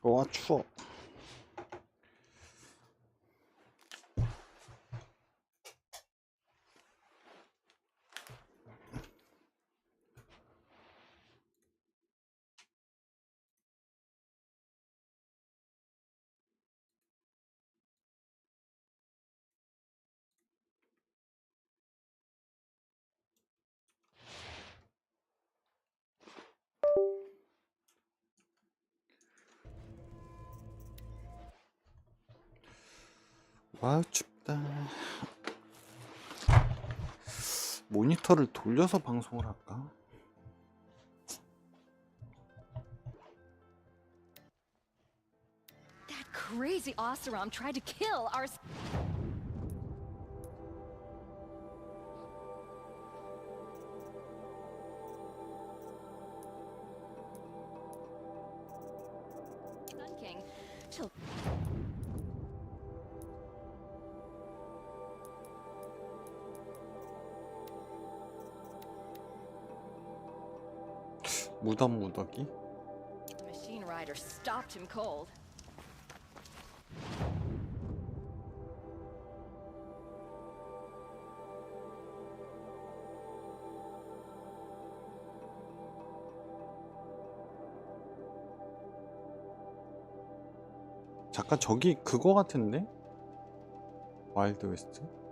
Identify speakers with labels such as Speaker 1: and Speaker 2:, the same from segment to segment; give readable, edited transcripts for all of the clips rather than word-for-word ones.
Speaker 1: 와, 추워. 와, 춥다. 모니터를 돌려서 방송을 할까?
Speaker 2: That crazy Oseram tried to kill our... Sun King. She'll...
Speaker 1: 무더기?
Speaker 2: The machine rider stopped him cold.
Speaker 1: 잠깐 저기 그거 같은데? 와일드 웨스트?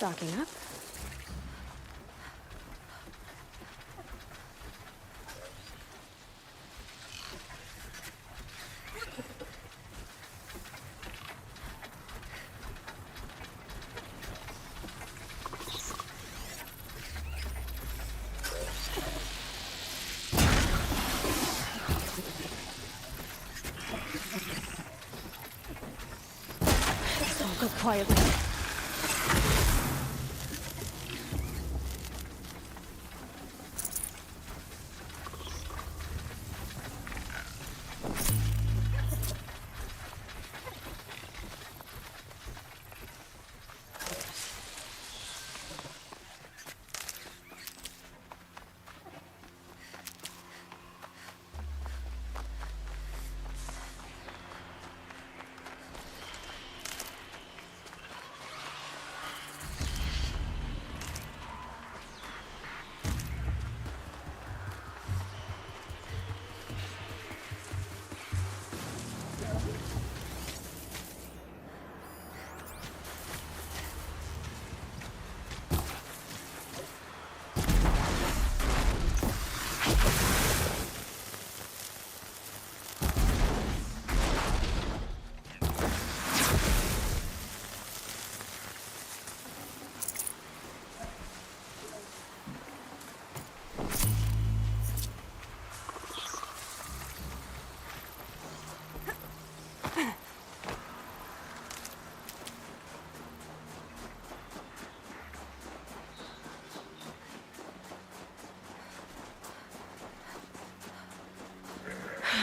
Speaker 2: Stocking up. Let's all go quietly.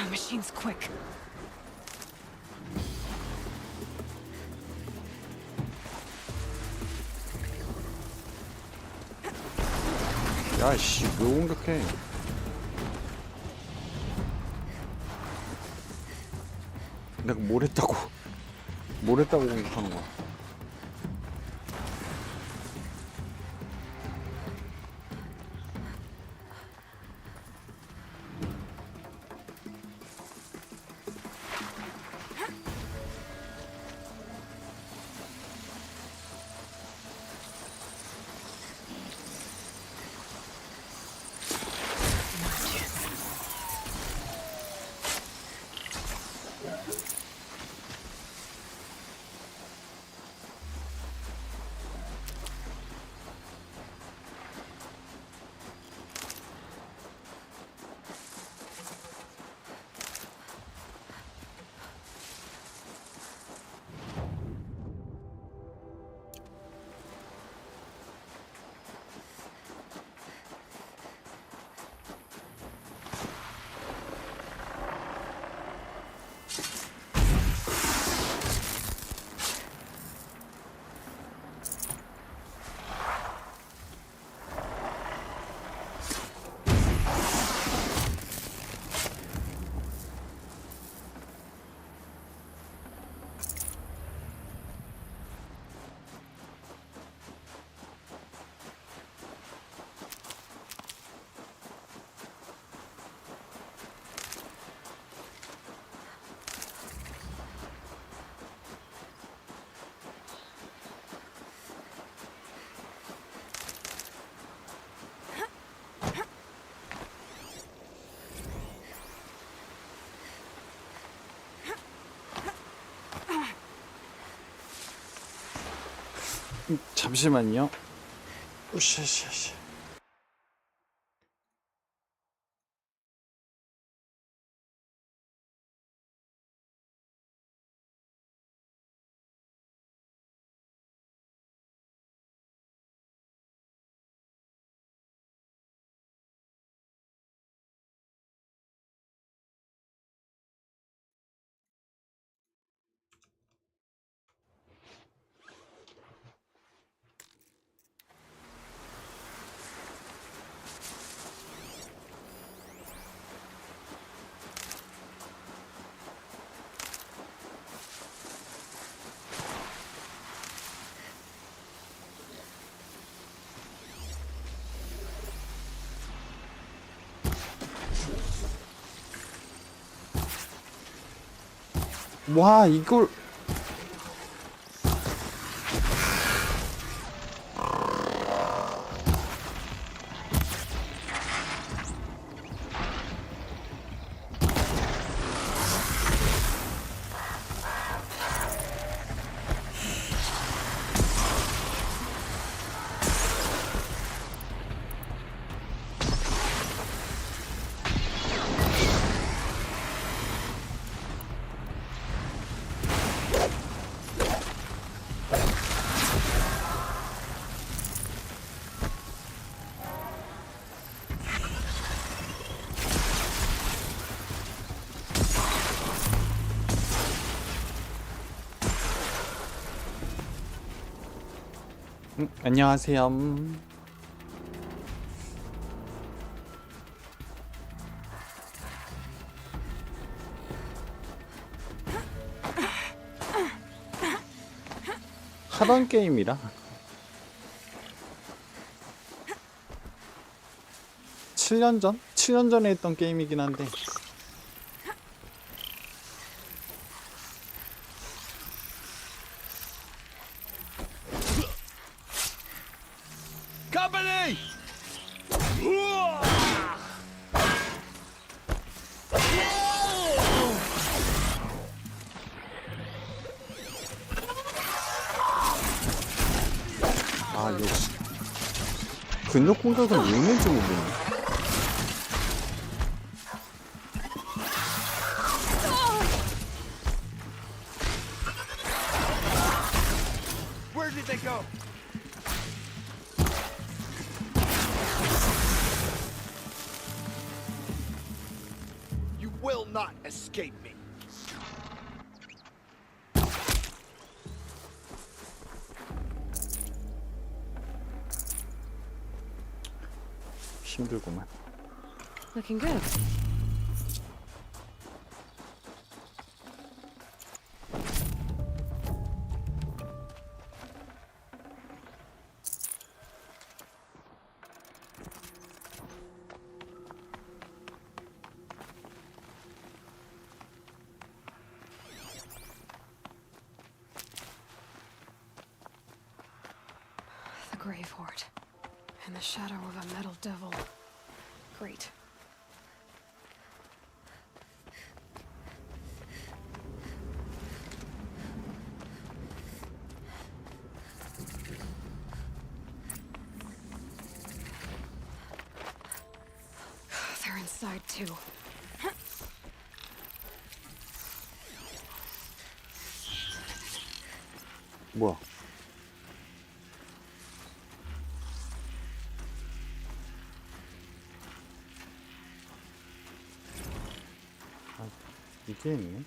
Speaker 2: Machine's quick.
Speaker 1: 야씨, 왜 공격해? 내가 뭘 했다고 공격하는 거야? 잠시만요. 으쌰. 와, 이걸 안녕하세요. 하던 게임이라 7년 전에 했던 게임이긴 한데
Speaker 3: Company!
Speaker 1: 아, 역시 근접 공격은 있는지 모르겠네.
Speaker 3: Where did they go? You will not escape me.
Speaker 1: 힘들구만.
Speaker 2: Looking good. The grave hoard. In the shadow of a metal devil. Great. They're inside too.
Speaker 1: 뭐야? 아, 이게 있네.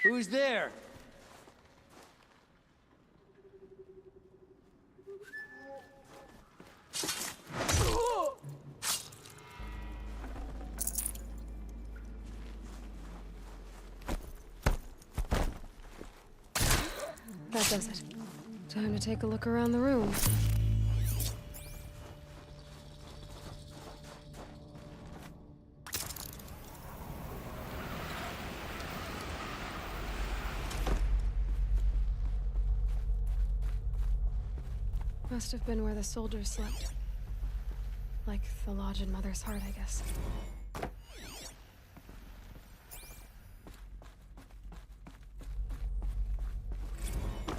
Speaker 3: Who's there?
Speaker 2: That does it. Time to take a look around the room. must have been where the soldiers slept. Like the lodge in Mother's Heart, I guess.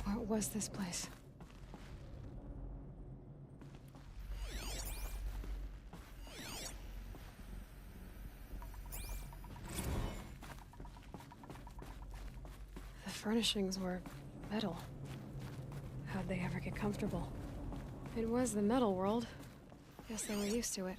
Speaker 2: What was this place? The furnishings were metal. How'd they ever get comfortable? It was the metal world. Guess they were used to it.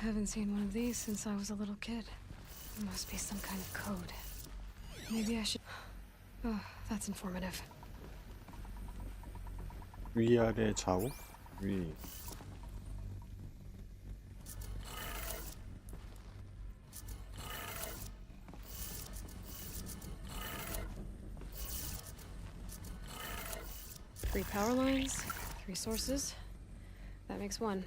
Speaker 2: Haven't seen one of these since I was a little kid. It must be some kind of code. Maybe I should... Oh, that's informative.
Speaker 1: 위아래 좌우? 위.
Speaker 2: Three power lines, three sources. That makes one.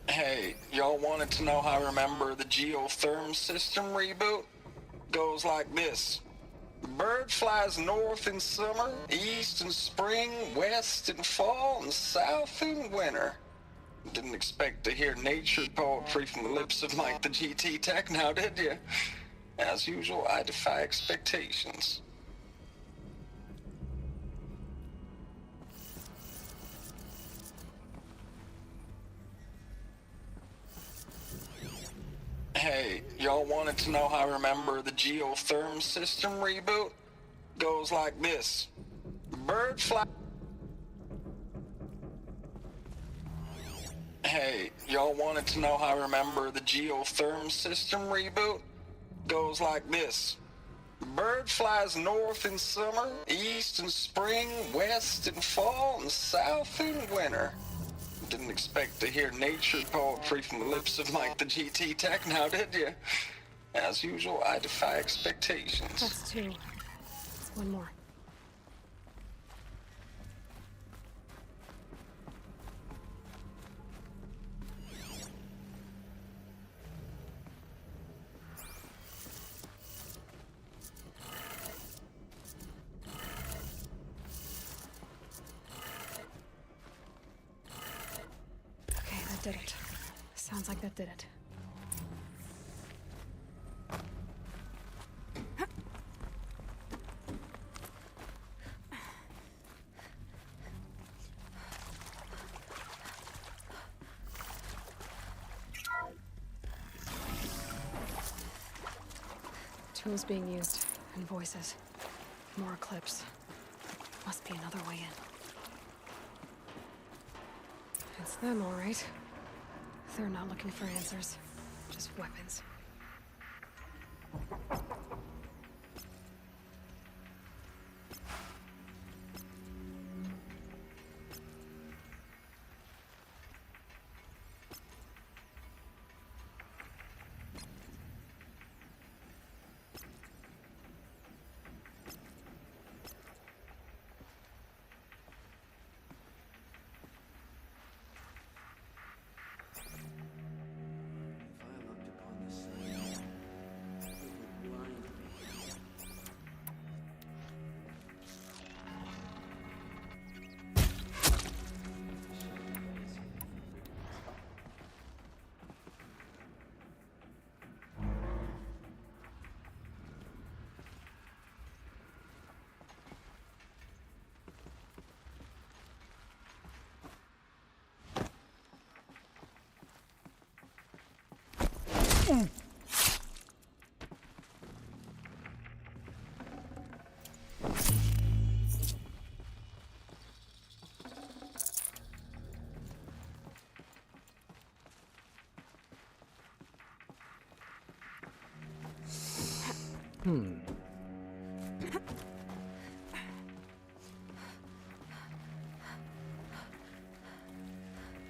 Speaker 4: Hey, y'all wanted to know how I remember the geotherm system reboot? Goes like this. Bird flies north in summer, east in spring, west in fall, and south in winter. Didn't expect to hear nature poetry from the lips of Mike the GT Tech now, did you? As usual, I defy expectations. Hey, y'all wanted to know how I remember the geotherm system reboot? Goes like this. Bird fly... Hey, y'all wanted to know how I remember the geotherm system reboot? Goes like this. Bird flies north in summer, east in spring, west in fall, and south in winter. Didn't expect to hear nature poetry from the lips of Mike the GT Tech now, did you? As usual, I defy expectations.
Speaker 2: That's two. One more. Okay, that did it. Sounds like that did it. Tools being used, and voices. More clips. Must be another way in. It's them, all right. They're not looking for answers, just weapons.
Speaker 3: If I looked upon the sun, it would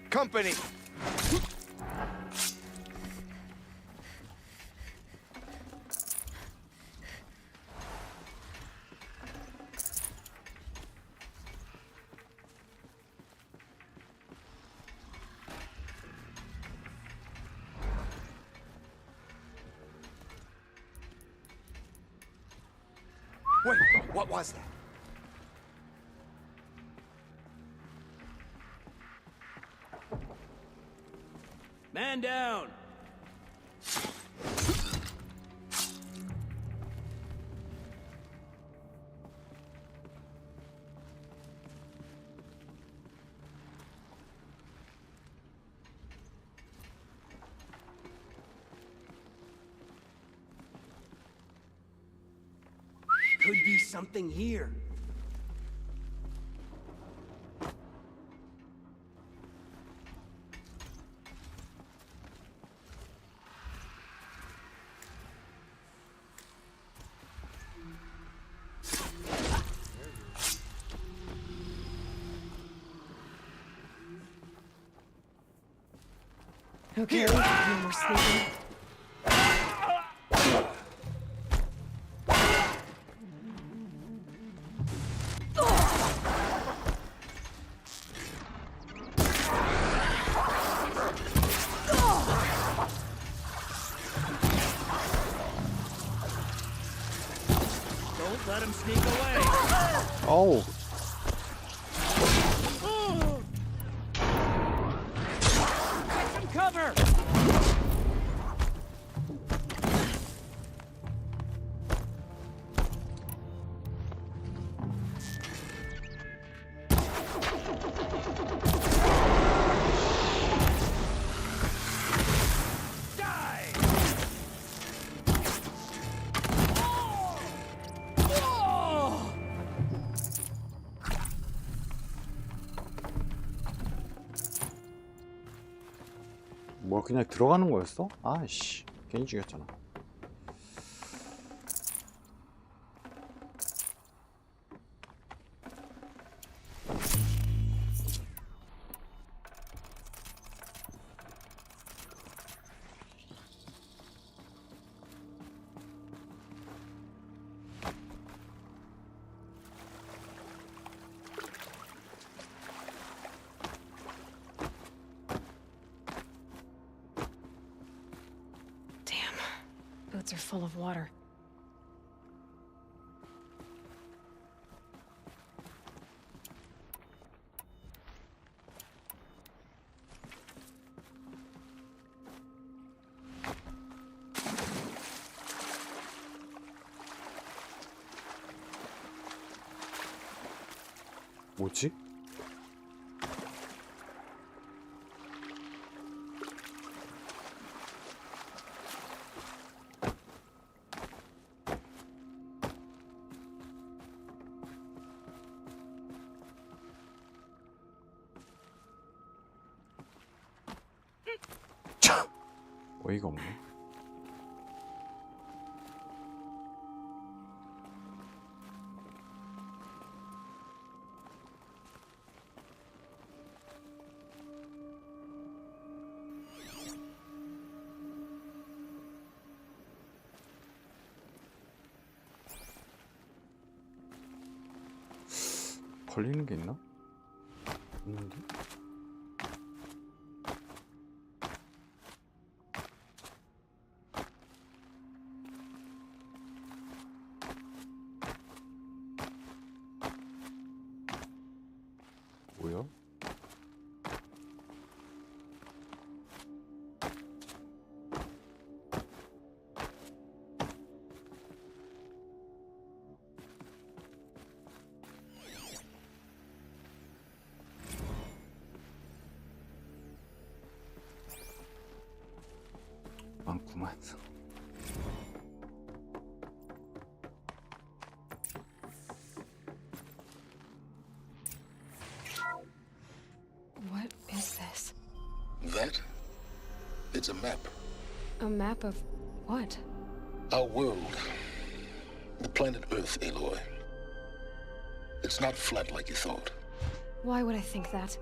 Speaker 3: Company. Wait, what was that?
Speaker 5: Man down! Could be something here.
Speaker 2: Okay, no more sleeping.
Speaker 5: Don't let him sneak away.
Speaker 1: 어우.
Speaker 5: Get some cover!
Speaker 1: 뭐 그냥 들어가는 거였어? 아이씨, 괜히 죽였잖아.
Speaker 2: Boots are full of water.
Speaker 1: 뭐지? 참! 어이가 없네. 걸리는 게 있나? 없는데? 뭐야? 많구만.
Speaker 2: What is this?
Speaker 6: That? It's a map.
Speaker 2: A map of what?
Speaker 6: Our world. The planet Earth, Aloy. It's not flat like you thought.
Speaker 2: Why would I think that?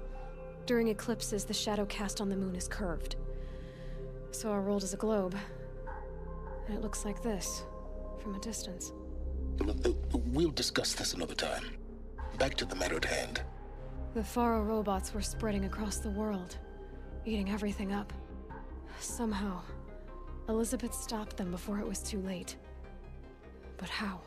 Speaker 2: During eclipses, the shadow cast on the moon is curved. So our world is a globe. And it looks like this, from a distance.
Speaker 6: We'll discuss this another time. Back to the matter at hand.
Speaker 2: The Faro robots were spreading across the world, eating everything up. Somehow, Elizabeth stopped them before it was too late. But how?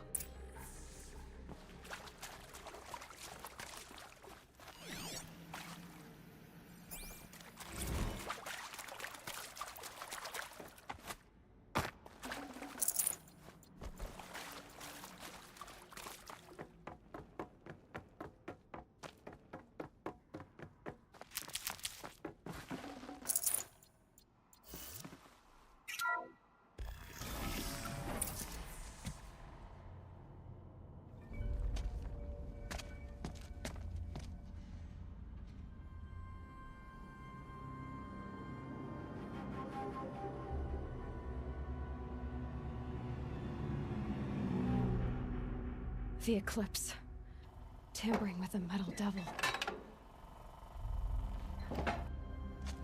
Speaker 2: The eclipse. Tampering with the metal devil.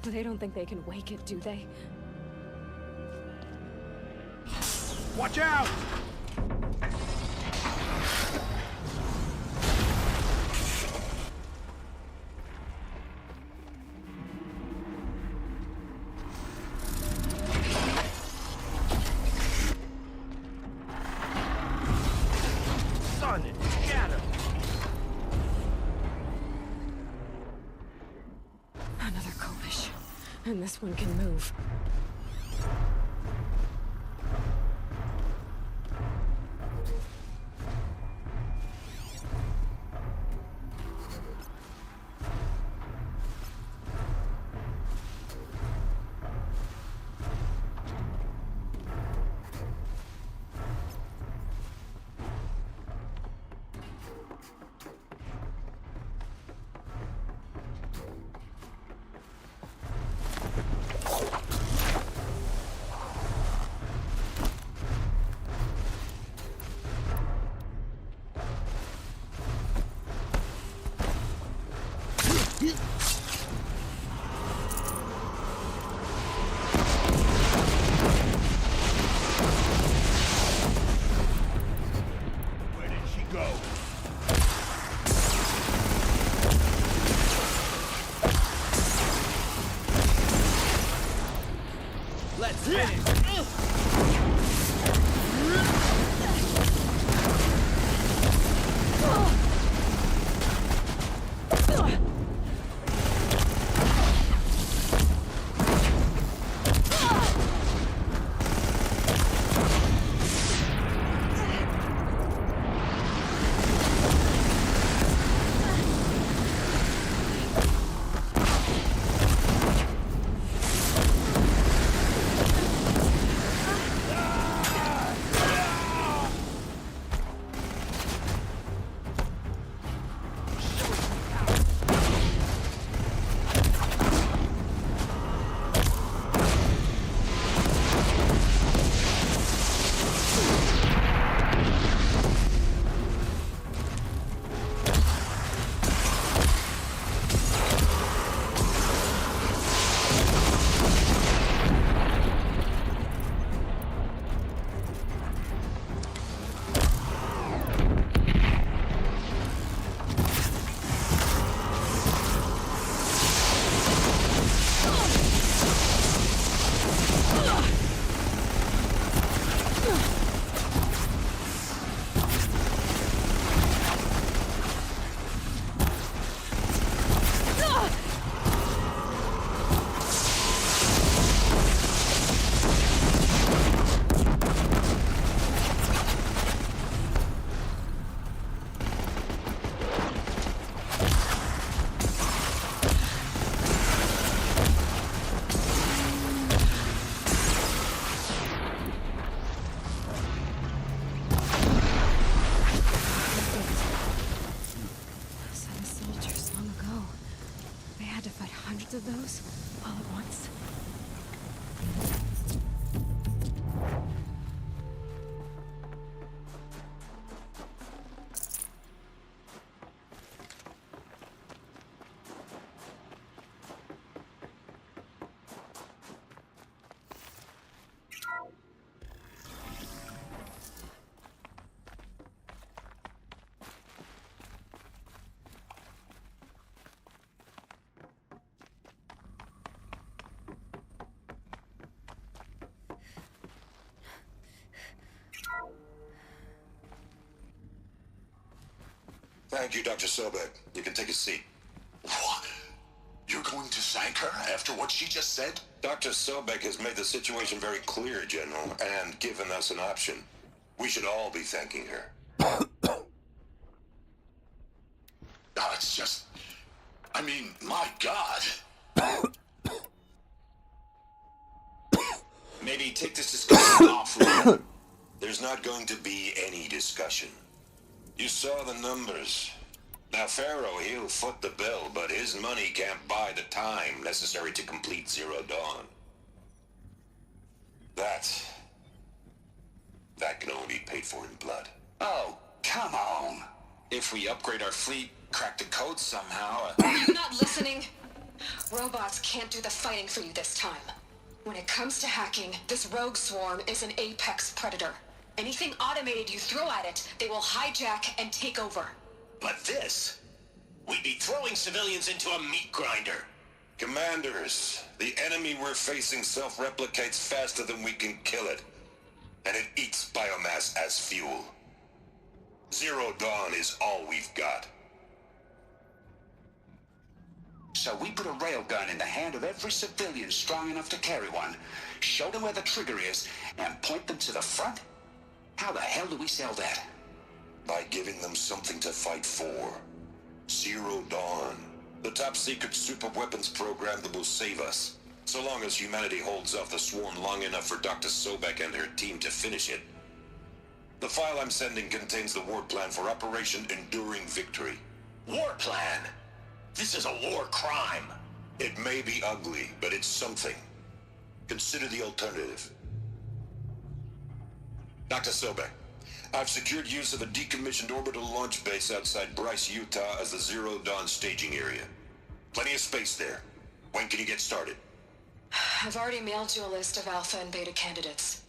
Speaker 2: But they don't think they can wake it, do they?
Speaker 3: Watch out!
Speaker 2: Another Kovish. And this one can move.
Speaker 3: Where did she go?
Speaker 5: Let's finish.
Speaker 6: Thank you, Dr. Sobek. You can take a seat. What? You're going to thank her after what she just said? Dr. Sobek has made the situation very clear, General, and given us an option. We should all be thanking her. No, it's just... I mean, my God. Maybe take this discussion offline. There's not going to be any discussion. You saw the numbers. Now, Pharaoh, he'll foot the bill, but his money can't buy the time necessary to complete Zero Dawn. That can only be paid for in blood. Oh, come on. If we upgrade our fleet, crack the code somehow...
Speaker 2: Are you not listening? Robots can't do the fighting for you this time. When it comes to hacking, this rogue swarm is an apex predator. Anything automated you throw at it, they will hijack and take over.
Speaker 6: But this... We'd be throwing civilians into a meat grinder. Commanders, the enemy we're facing self-replicates faster than we can kill it. And it eats biomass as fuel. Zero Dawn is all we've got.
Speaker 7: So we put a railgun in the hand of every civilian strong enough to carry one, show them where the trigger is, and point them to the front? How the hell do we sell that?
Speaker 6: By giving them something to fight for. Zero Dawn. The top-secret super-weapons program that will save us. So long as humanity holds off the swarm long enough for Dr. Sobek and her team to finish it. The file I'm sending contains the war plan for Operation Enduring Victory. War plan? This is a war crime. It may be ugly, but it's something. Consider the alternative. Dr. Sobek, I've secured use of a decommissioned orbital launch base outside Bryce, Utah as the Zero Dawn staging area. Plenty of space there. When can you get started?
Speaker 2: I've already mailed you a list of alpha and beta candidates.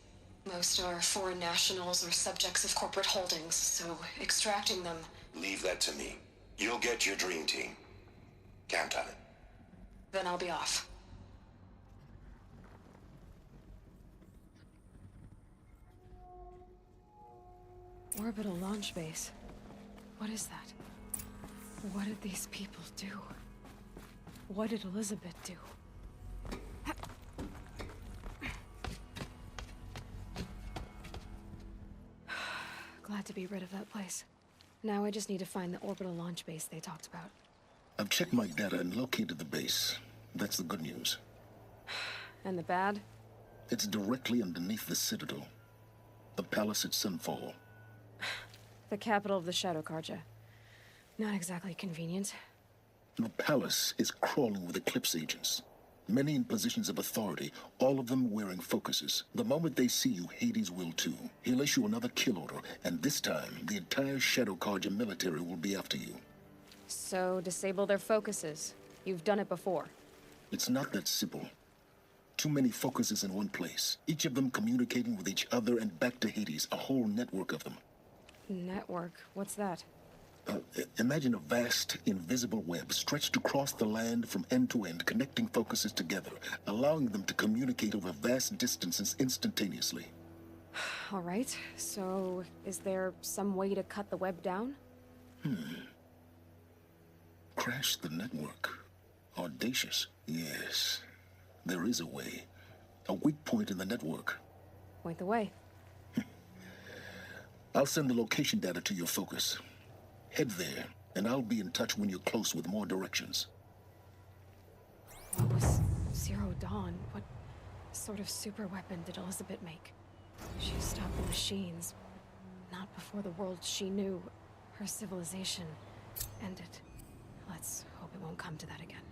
Speaker 2: Most are foreign nationals or subjects of corporate holdings, so extracting them...
Speaker 6: Leave that to me. You'll get your dream team. Count on it.
Speaker 2: Then I'll be off. Orbital launch base. What is that? What did these people do? What did Elizabeth do? Glad to be rid of that place. Now I just need to find the orbital launch base they talked about.
Speaker 6: I've checked my data and located the base. That's the good news.
Speaker 2: And the bad?
Speaker 6: It's directly underneath the Citadel. The palace at Sunfall.
Speaker 2: The capital of the Shadow Carja. Not exactly convenient.
Speaker 6: The palace is crawling with Eclipse agents. Many in positions of authority, all of them wearing focuses. The moment they see you, Hades will too. He'll issue another kill order, and this time, the entire Shadow Carja military will be after you.
Speaker 2: So, disable their focuses. You've done it before.
Speaker 6: It's not that simple. Too many focuses in one place, each of them communicating with each other and back to Hades, a whole network of them.
Speaker 2: Network? What's that?
Speaker 6: Imagine a vast, invisible web stretched across the land from end to end, connecting focuses together, allowing them to communicate over vast distances instantaneously.
Speaker 2: All right, so is there some way to cut the web down?
Speaker 6: Crash the network. Audacious. Yes, there is a way. A weak point in the network.
Speaker 2: Point the way.
Speaker 6: I'll send the location data to your focus. Head there, and I'll be in touch when you're close with more directions.
Speaker 2: What was Zero Dawn? What sort of super weapon did Elizabeth make? She stopped the machines, not before the world she knew, her civilization, ended. Let's hope it won't come to that again.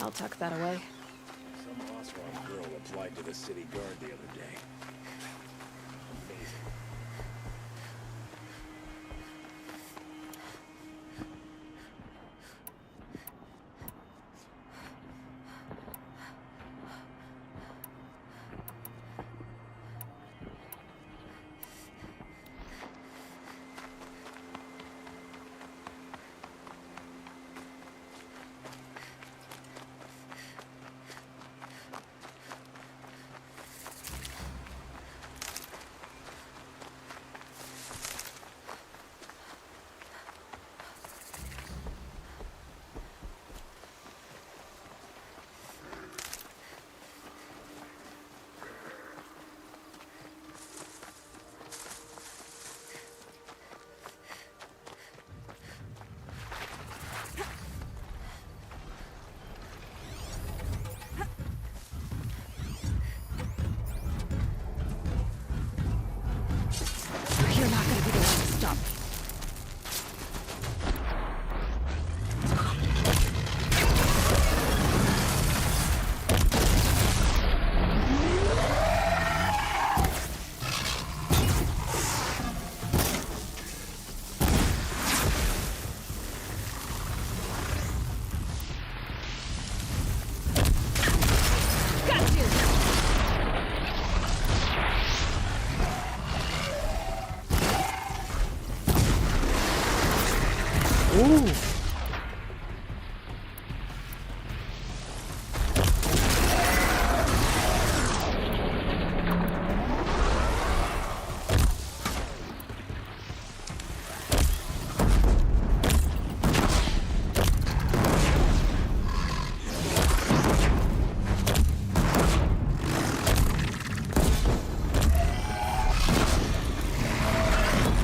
Speaker 2: I'll tuck that away.
Speaker 5: Some Oswald girl applied to the city guard the other day. Amazing.
Speaker 2: You're not gonna be the one to stop me.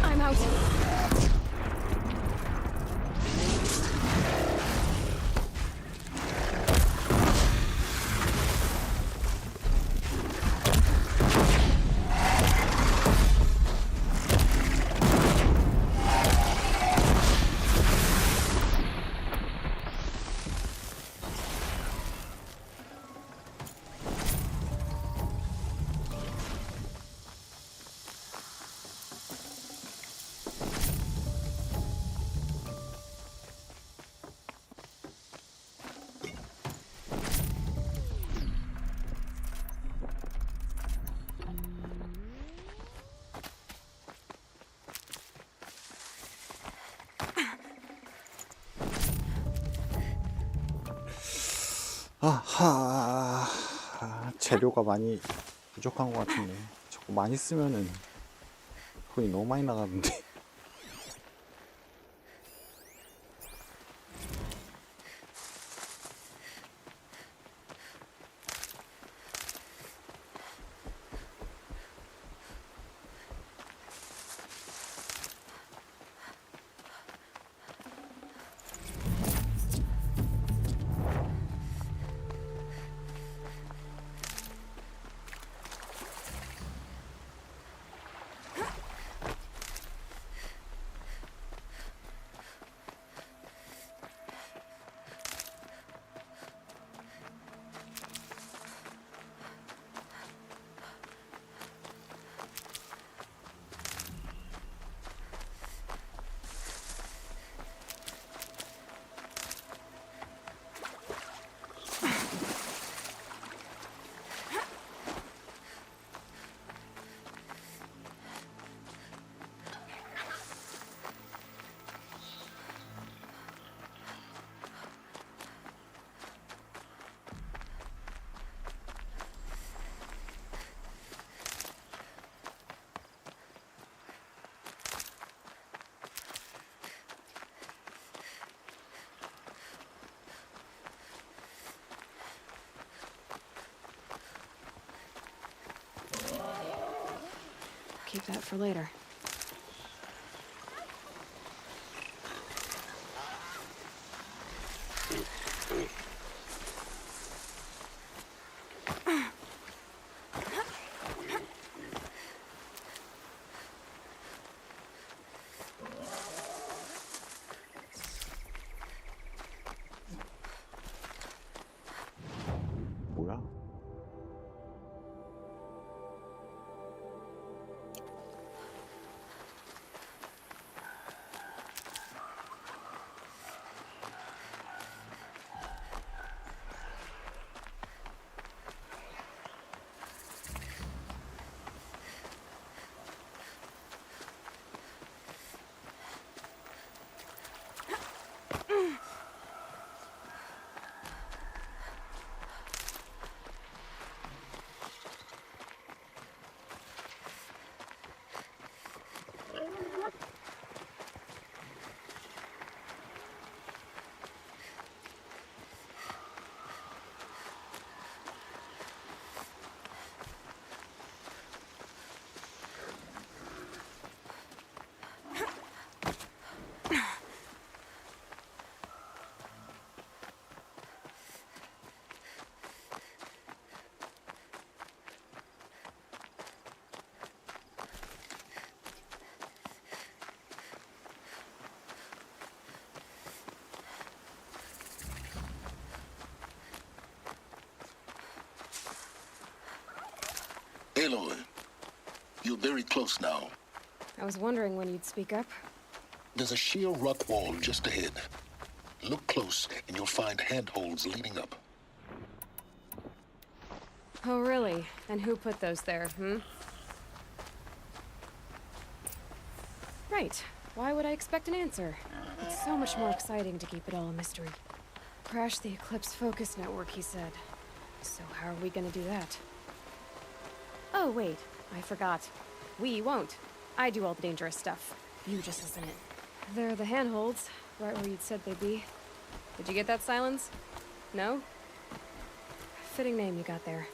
Speaker 2: I'm out.
Speaker 1: 아하, 재료가 많이 부족한 것 같은데 자꾸 많이 쓰면은 돈이 너무 많이 나가는데.
Speaker 2: keep that for later.
Speaker 1: 뭐야?
Speaker 8: Aloy, you're very close now.
Speaker 2: I was wondering when you'd speak up.
Speaker 8: There's a sheer rock wall just ahead. Look close, and you'll find handholds leading up.
Speaker 2: Oh, really? And who put those there, Right. Why would I expect an answer? It's so much more exciting to keep it all a mystery. Crash the Eclipse focus network, he said. So how are we gonna do that? Oh, wait. I forgot. We won't. I do all the dangerous stuff. You just listen in. They're the handholds, right where you'd said they'd be. Did you get that, Silence? No? Fitting name you got there.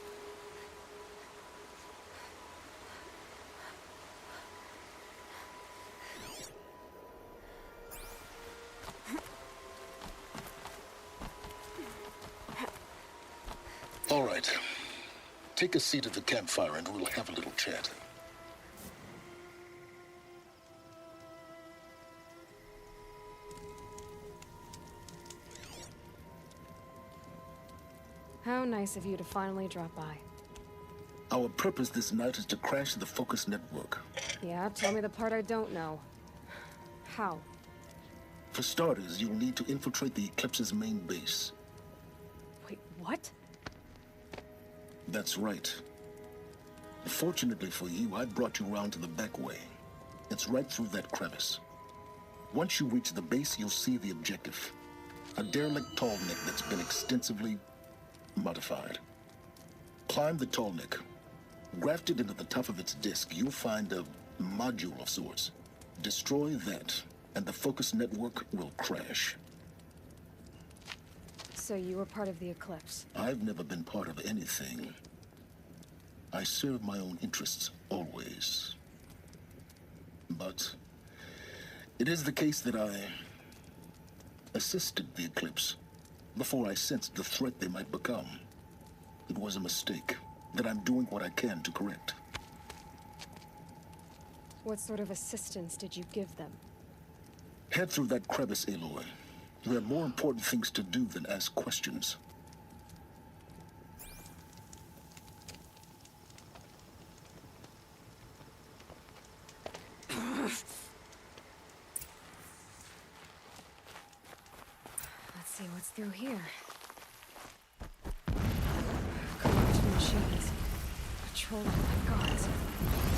Speaker 8: All right. Take a seat at the campfire and we'll have a little chat.
Speaker 2: How nice of you to finally drop by.
Speaker 8: Our purpose this night is to crash the focus network.
Speaker 2: Yeah, tell me the part I don't know. How?
Speaker 8: For starters, you'll need to infiltrate the Eclipse's main base.
Speaker 2: Wait, what?
Speaker 8: That's right. Fortunately for you, I brought you around to the back way. It's right through that crevice. Once you reach the base, you'll see the objective. A derelict tall neck that's been extensively modified. Climb the tall neck. Grafted into the top of its disk, you'll find a module of sorts. Destroy that, and the focus network will crash.
Speaker 2: So you were part of the Eclipse.
Speaker 8: I've never been part of anything. I serve my own interests, always. But it is the case that I assisted the Eclipse before I sensed the threat they might become. It was a mistake that I'm doing what I can to correct.
Speaker 2: What sort of assistance did you give them?
Speaker 8: Head through that crevice, Aloy. There are more important things to do than ask questions.
Speaker 2: Let's see what's through here. Corruption machines. Patrolled by guards.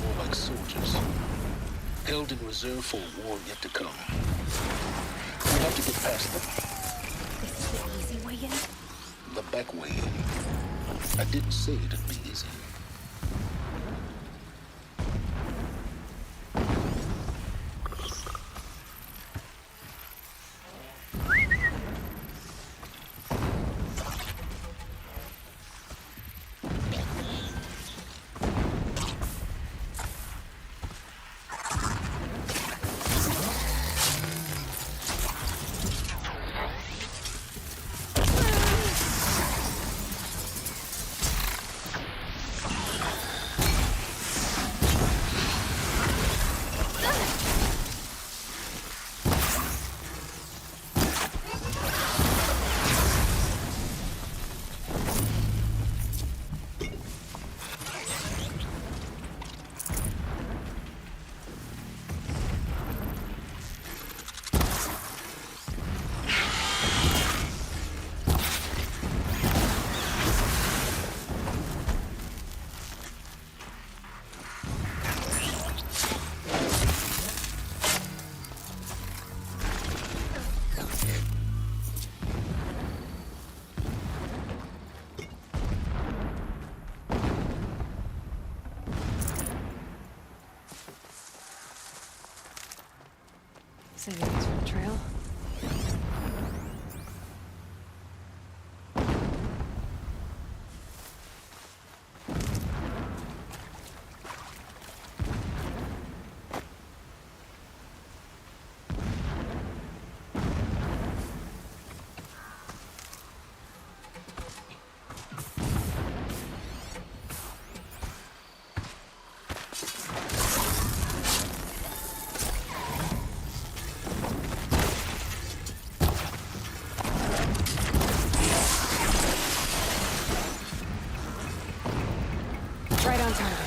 Speaker 8: More like soldiers. Held in reserve for a war yet to come. We'll have to get past them.
Speaker 2: This is the easy way in?
Speaker 8: The back way. I didn't say it'd be easy.
Speaker 2: Saving these for the trail. Right on target.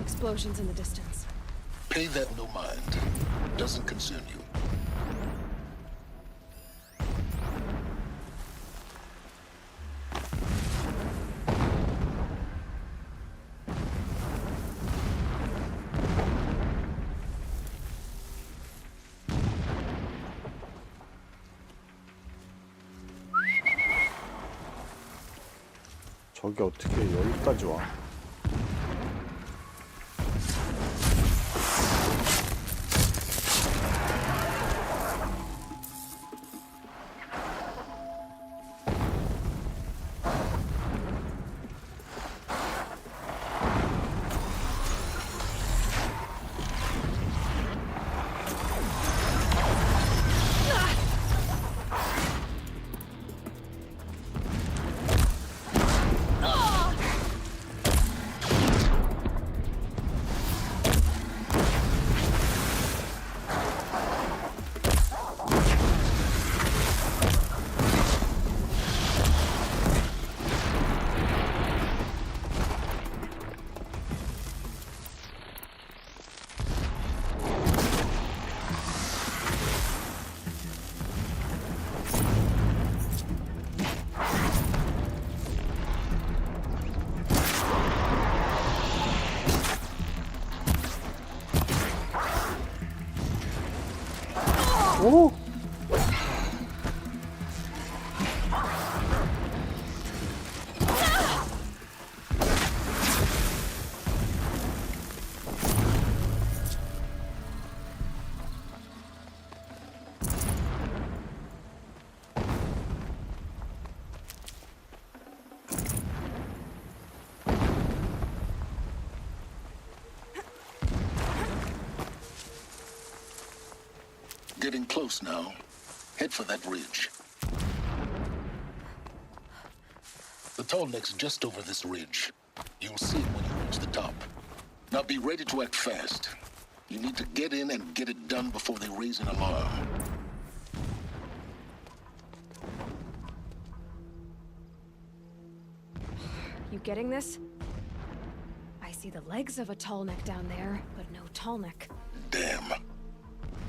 Speaker 2: Explosions in the distance.
Speaker 8: Pay that no mind. Doesn't concern you.
Speaker 1: 저기 어떻게 여기까지 와? 오!
Speaker 8: Getting close now. Head for that ridge. The tall neck's just over this ridge. You'll see it when you reach the top. Now be ready to act fast. You need to get in and get it done before they raise an alarm.
Speaker 2: You getting this? I see the legs of a tall neck down there, but no tall neck.
Speaker 8: Damn.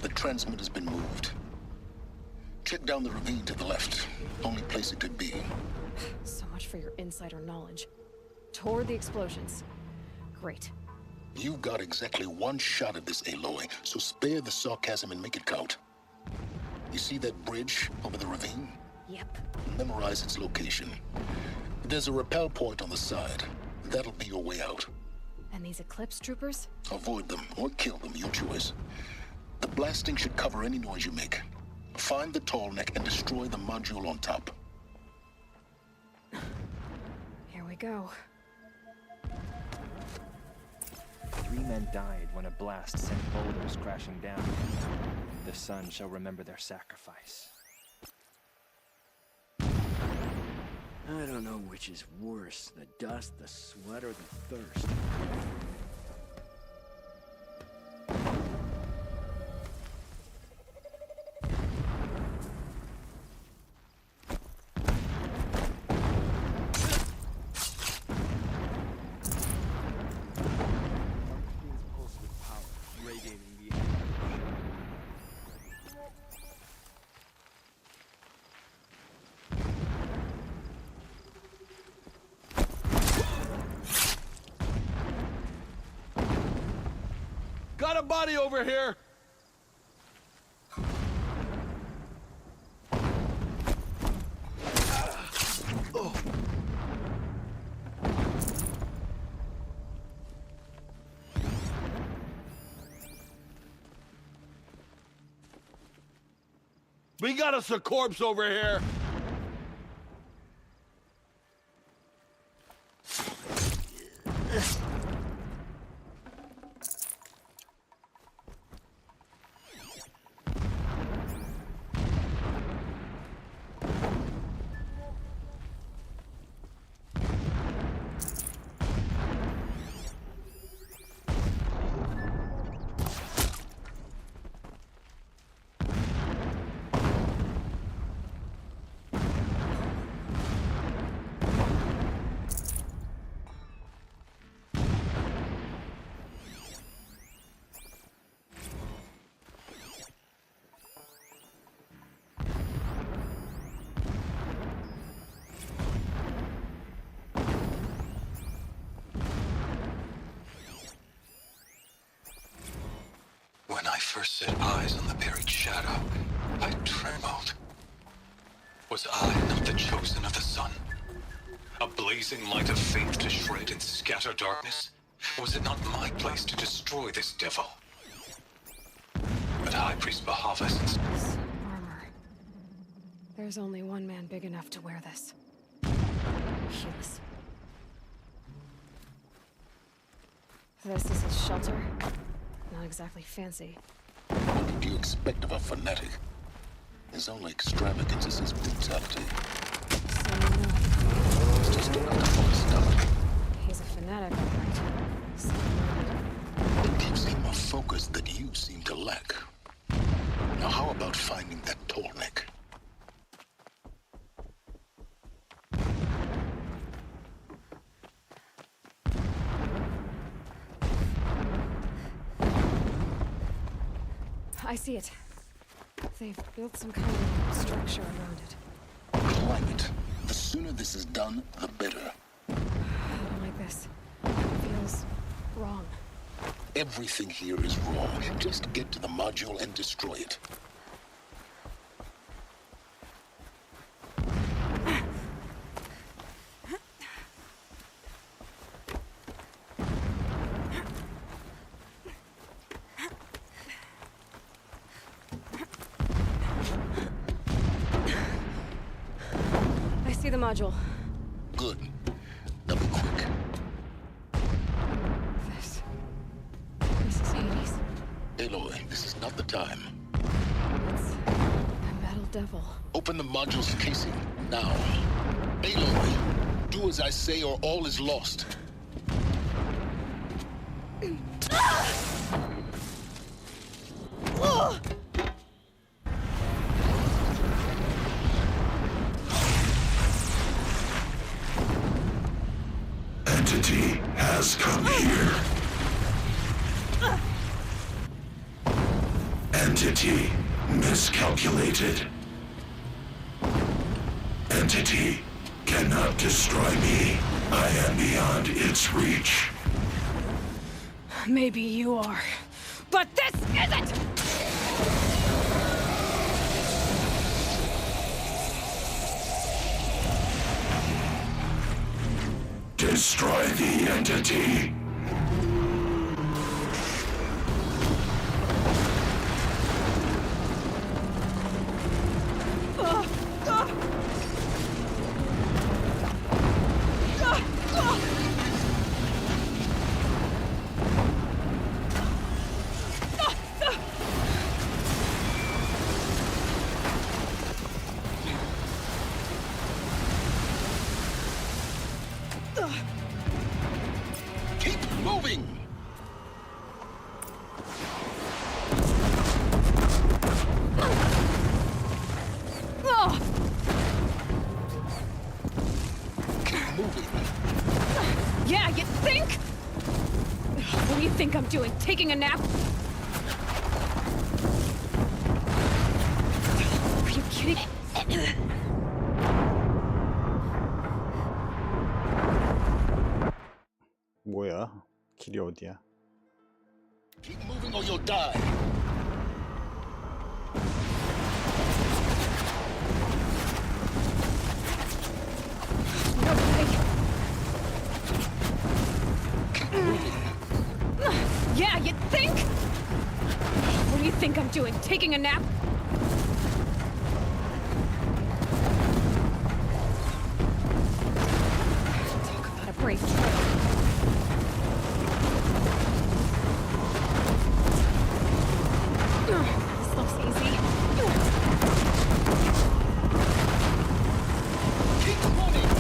Speaker 8: The transmitter's been moved. Check down the ravine to the left. Only place it could be.
Speaker 2: So much for your insider knowledge. Toward the explosions. Great.
Speaker 8: You've got exactly one shot at this, Aloy, so spare the sarcasm and make it count. You see that bridge over the ravine?
Speaker 2: Yep.
Speaker 8: Memorize its location. There's a rappel point on the side. That'll be your way out.
Speaker 2: And these Eclipse troopers?
Speaker 8: Avoid them or kill them, your choice. The blasting should cover any noise you make. Find the tall neck and destroy the module on top.
Speaker 2: Here we go.
Speaker 9: 3 men died when a blast sent boulders crashing down. The sun shall remember their sacrifice.
Speaker 5: I don't know which is worse, the dust, the sweat, or the thirst.
Speaker 3: Got a body over here! We got us a corpse over here!
Speaker 6: When I first set eyes on the buried shadow, I trembled. Was I not the chosen of the sun? A blazing light of faith to shred and scatter darkness? Was it not my place to destroy this devil? But High Priest Bahavas...
Speaker 2: This armor. There's only one man big enough to wear this. Helis. This is his shelter. Not exactly fancy.
Speaker 8: What did you expect of a fanatic? His only extravagance is his brutality. It's just enough to pull us down.
Speaker 2: He's a fanatic, all right. So
Speaker 8: It gives him a focus that you seem to lack. Now how about finding that tall neck?
Speaker 2: I see it. They've built some kind of structure around it.
Speaker 8: Climb it. The sooner this is done, the better.
Speaker 2: I don't like this. It feels wrong.
Speaker 8: Everything here is wrong. Just get to the module and destroy it.
Speaker 2: I see the module.
Speaker 8: Good. Now be quick.
Speaker 2: This is Hades.
Speaker 8: Aloy, this is not the time.
Speaker 2: It's a metal devil.
Speaker 8: Open the module's casing, now. Aloy, do as I say or all is lost.
Speaker 10: Entity has come here. Entity miscalculated. Entity cannot destroy me. I am beyond its reach.
Speaker 2: Maybe you are, but this isn't!
Speaker 10: Destroy the entity.
Speaker 8: moving!
Speaker 2: Oh,
Speaker 8: Keep moving.
Speaker 2: yeah, you think? What do you think I'm doing? Taking a nap? Are you kidding?
Speaker 1: 뭐야? 길이 어디야?
Speaker 8: Keep moving or you'll die.
Speaker 2: No way.
Speaker 8: Keep moving.
Speaker 2: Yeah, you think? What do you think I'm doing? Taking a nap? Talk about a brave trail. This looks easy.
Speaker 8: Keep running.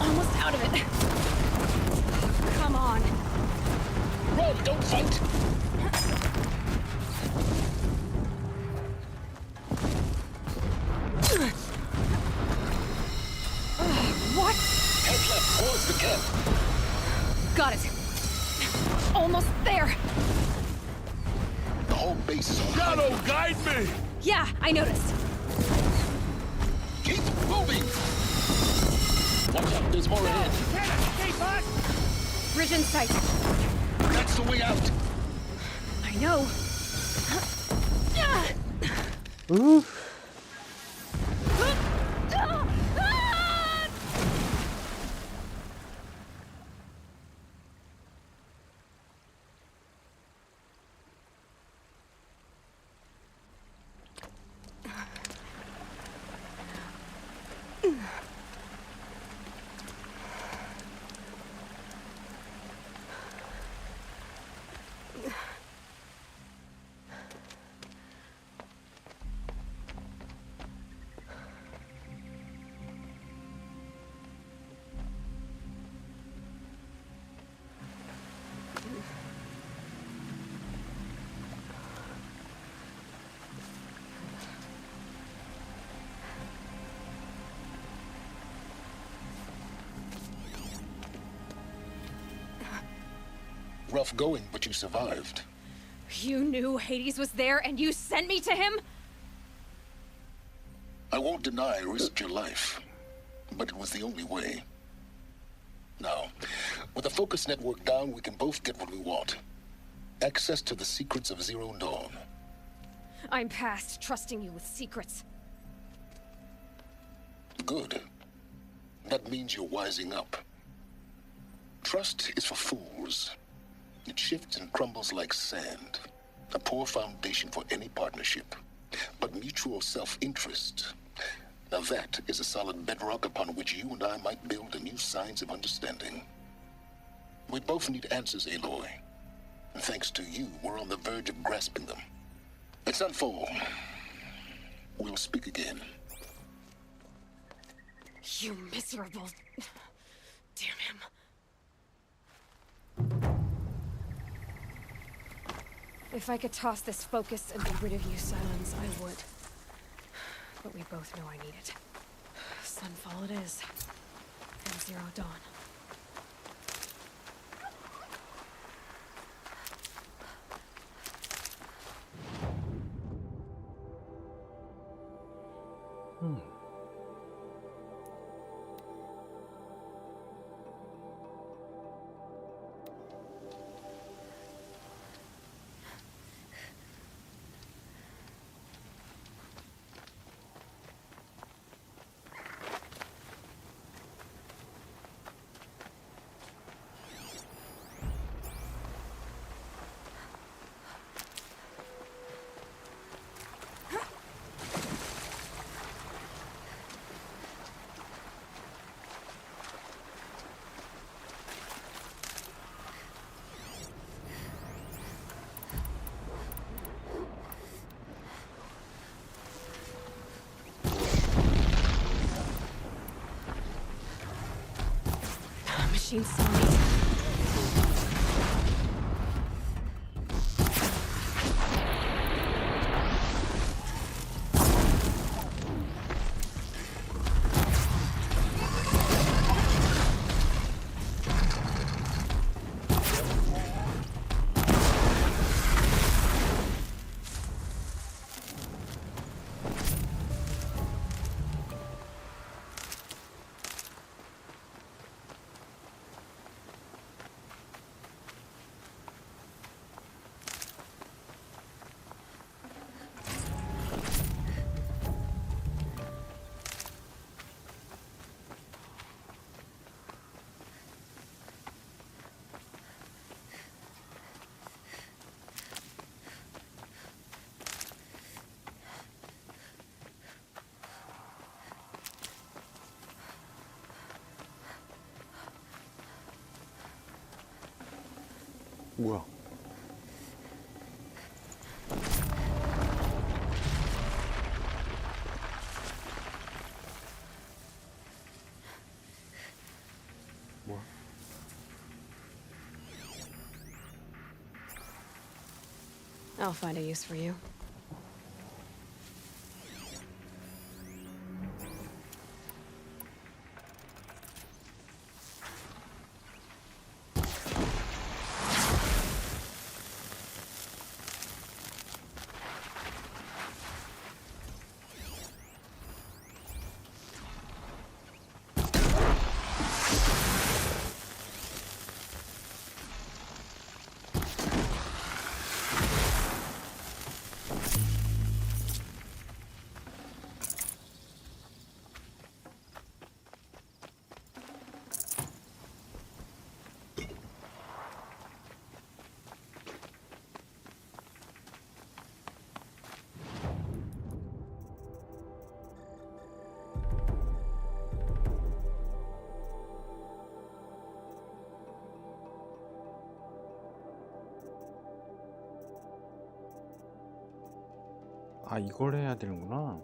Speaker 2: Almost out of it. Come on.
Speaker 8: Run, don't fight.
Speaker 2: What?
Speaker 8: Head left towards the camp.
Speaker 2: Got it. Almost there.
Speaker 8: The whole base is on.
Speaker 10: Shadow, guide me!
Speaker 2: Yeah, I noticed.
Speaker 8: Keep moving. Watch out, there's more ahead.
Speaker 2: Bridge in sight.
Speaker 8: That's the way out.
Speaker 2: I know.
Speaker 1: Ooh.
Speaker 8: Rough going, but you survived.
Speaker 2: You knew Hades was there and you sent me to him?
Speaker 8: I won't deny I risked your life, but it was the only way. Now, with the focus network down, we can both get what we want. Access to the secrets of Zero Dawn.
Speaker 2: I'm past trusting you with secrets.
Speaker 8: Good. That means you're wising up. Trust is for fools. It shifts and crumbles like sand. A poor foundation for any partnership. But mutual self-interest. Now that is a solid bedrock upon which you and I might build a new science of understanding. We both need answers, Aloy. And thanks to you, we're on the verge of grasping them. Let's unfold. We'll speak again.
Speaker 2: You miserable... Damn him. If I could toss this focus and be rid of you, Silence, I would. But we both know I need it. Sunfall it is. And Zero Dawn. machine saw me.
Speaker 1: 뭐야? 뭐야?
Speaker 2: I'll find a use for you.
Speaker 1: 아, 이걸 해야 되는구나.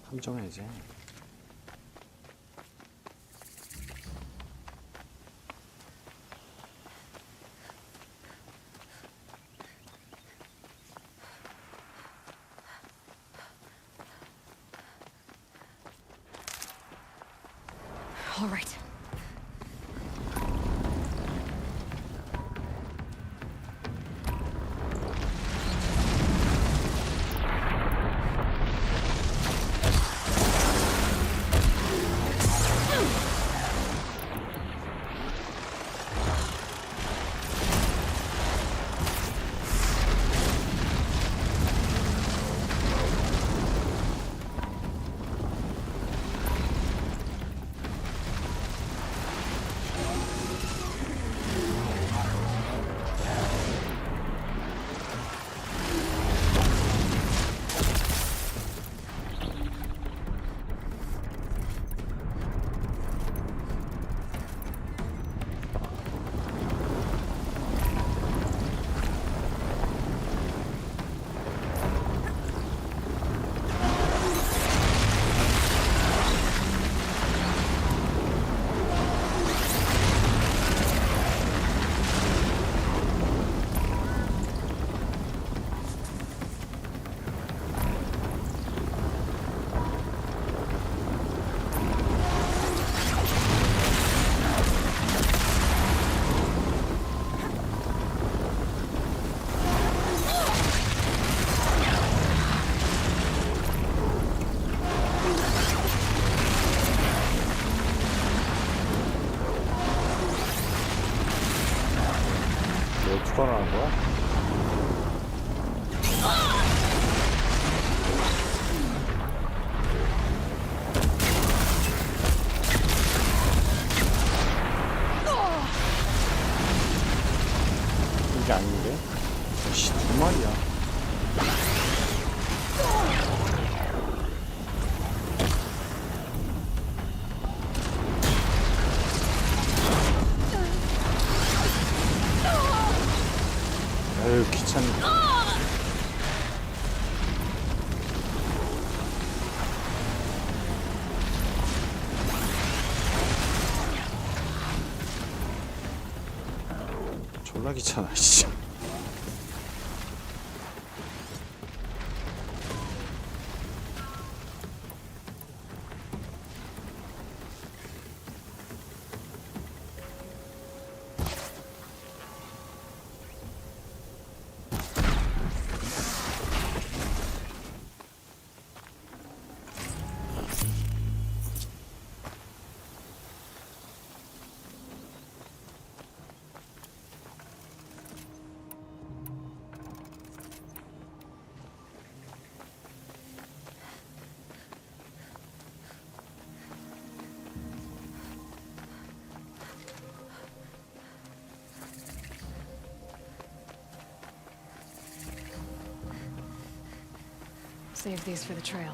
Speaker 1: 함정 해제.
Speaker 2: All right.
Speaker 1: 왜 추가하는 거야? 이게 아닌데? 씨, 두 마리야. 에휴, 귀찮네. 졸라 귀찮아, 씨.
Speaker 2: Save these for the trail.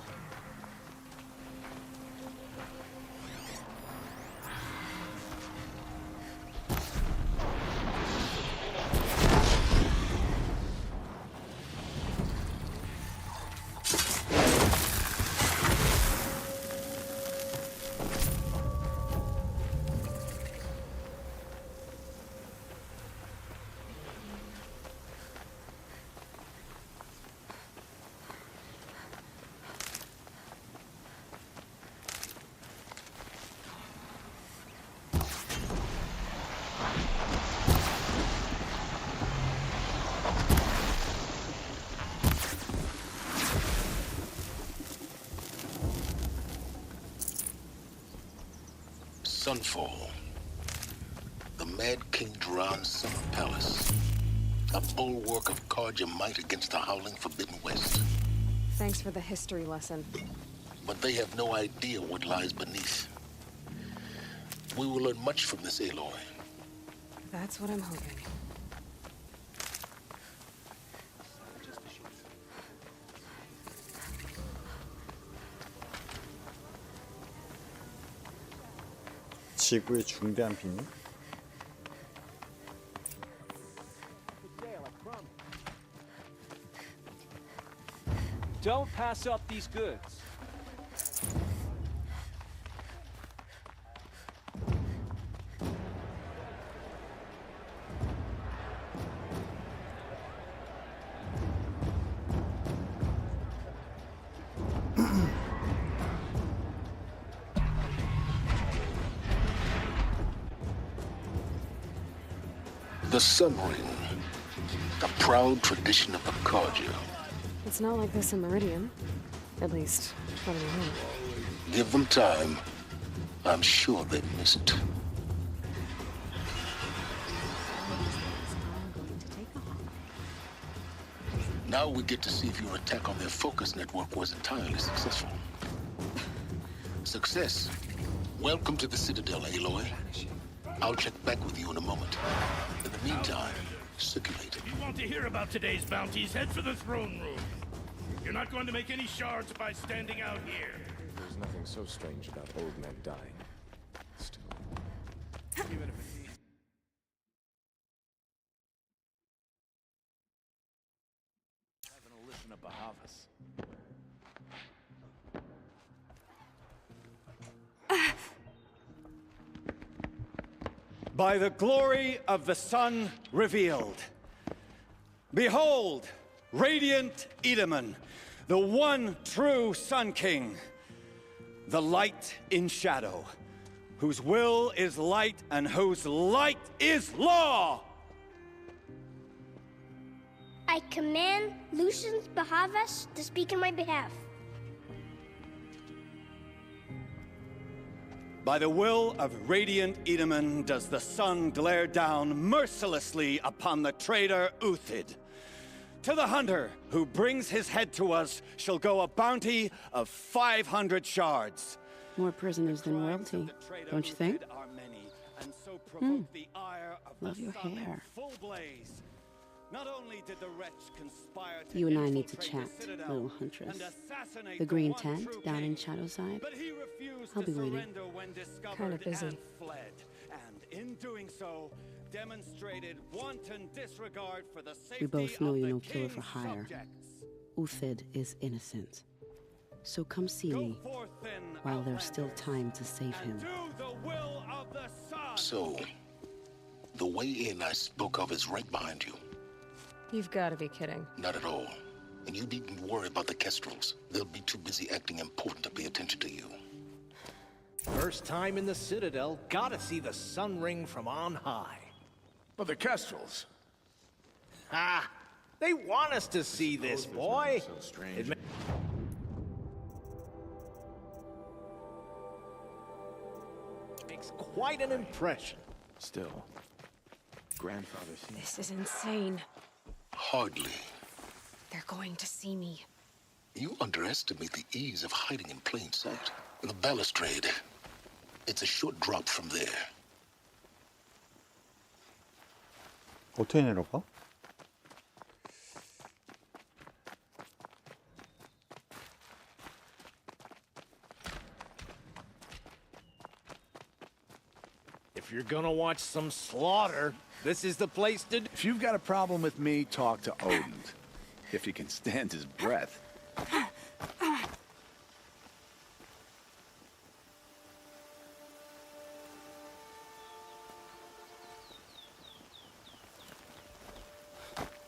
Speaker 11: Sunfall. The Mad King Duran's summer palace. A bulwark of Carja might against the howling Forbidden West.
Speaker 2: Thanks for the history lesson.
Speaker 11: But they have no idea what lies beneath. We will learn much from this Aloy.
Speaker 2: That's what I'm hoping.
Speaker 1: 지구의 중대한 비밀?
Speaker 9: Don't pass up these goods.
Speaker 11: The Sun Ring. The proud tradition of the Carja.
Speaker 2: It's not like this in Meridian. At least, from the home.
Speaker 11: Give them time. I'm sure they miss it. Now we get to see if your attack on their focus network was entirely successful. Success. Welcome to the Citadel, Aloy. I'll check back with you in a moment. In the meantime, circulate.
Speaker 10: If you want to hear about today's bounties, head for the throne room. You're not going to make any shards by standing out here.
Speaker 5: There's nothing so strange about old men dying. Still. Even if it means... Having a listen to Bahavas.
Speaker 12: By the glory of the sun revealed. Behold, radiant Edaman, the one true Sun King, the light in shadow, whose will is light and whose light is law.
Speaker 13: I command Lucius Bahavas to speak in my behalf.
Speaker 12: By the will of radiant Edaman does the sun glare down mercilessly upon the traitor Uthid. To the hunter who brings his head to us shall go a bounty of 500 shards.
Speaker 14: More prisoners than royalty, don't you think? Love your hair.
Speaker 12: Not only did the wretch conspire to
Speaker 14: You and I need to chat, little huntress. The green tent down in Shadowside. I'll be waiting.
Speaker 2: Kinda busy.
Speaker 12: And in doing so, demonstrated wanton disregard for the safety
Speaker 14: We both know
Speaker 12: of
Speaker 14: you're
Speaker 12: the
Speaker 14: no killer
Speaker 12: king's
Speaker 14: for hire.
Speaker 12: subjects.
Speaker 14: Uthid is innocent. So come see me while there's still time to save him.
Speaker 11: So, The way in I spoke of is right behind you.
Speaker 2: You've got to be kidding.
Speaker 11: Not at all. And you needn't worry about the Kestrels. They'll be too busy acting important to pay attention to you.
Speaker 3: First time in the Citadel, gotta see the sun ring from on high.
Speaker 10: But the Kestrels.
Speaker 3: Ha! They want us to see this, boy.
Speaker 5: So strange.
Speaker 3: It ma- makes quite an impression.
Speaker 5: Still, grandfather seems...
Speaker 2: This is insane.
Speaker 11: Hardly.
Speaker 2: They're going to see me.
Speaker 11: You underestimate the ease of hiding in plain sight. The balustrade. It's a short drop from there.
Speaker 1: 어떻게 내려가?
Speaker 3: If you're gonna watch some slaughter, this is the place to...
Speaker 10: If you've got a problem with me, talk to Odin. If he can stand his breath.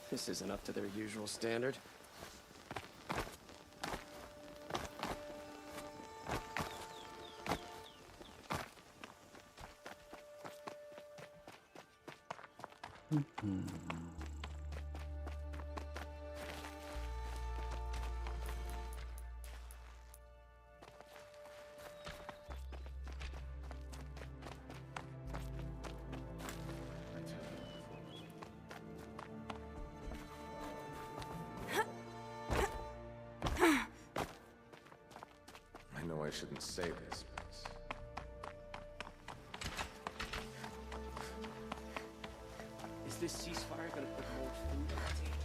Speaker 9: This isn't up to their usual standard.
Speaker 5: I know I shouldn't say this, but...
Speaker 9: Is this ceasefire gonna put more food on the table?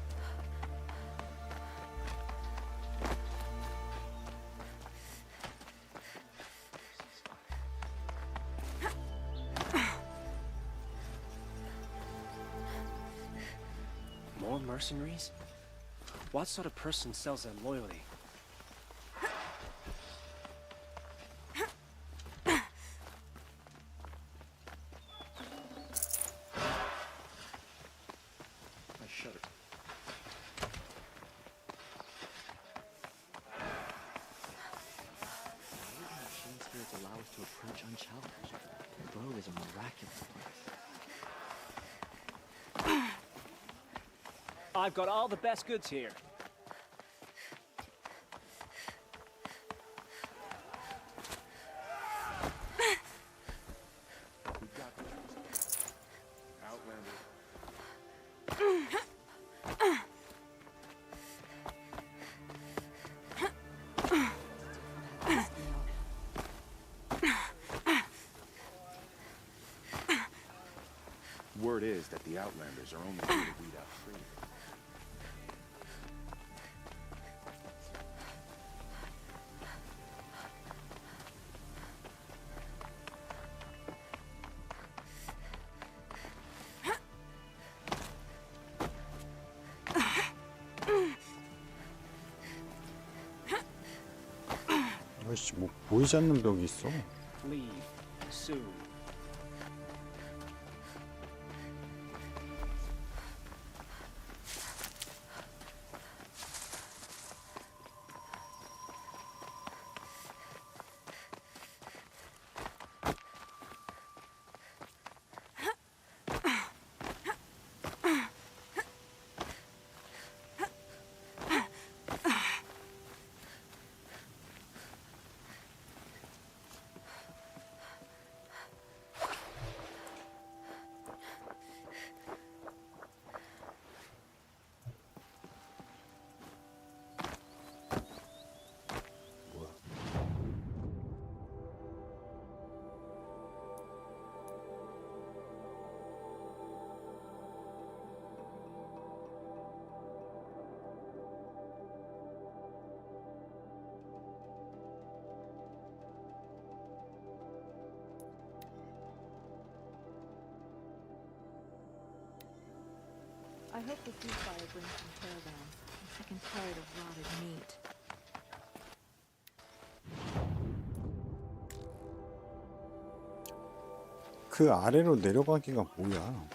Speaker 9: More mercenaries? What sort of person sells their loyalty? I shudder. Machine spirits allow us to approach unchallenged. The world is a miraculous place. I've got all the best goods here.
Speaker 5: Outlander. Word is that the Outlanders are only here to weed out freedom.
Speaker 1: 아이씨, 뭐 보이지 않는 벽이 있어.
Speaker 9: Leave soon.
Speaker 15: I hope the ceasefire brings some caravans. I'm sick and tired of rotted meat.
Speaker 1: 그 아래로 내려가기가 뭐야?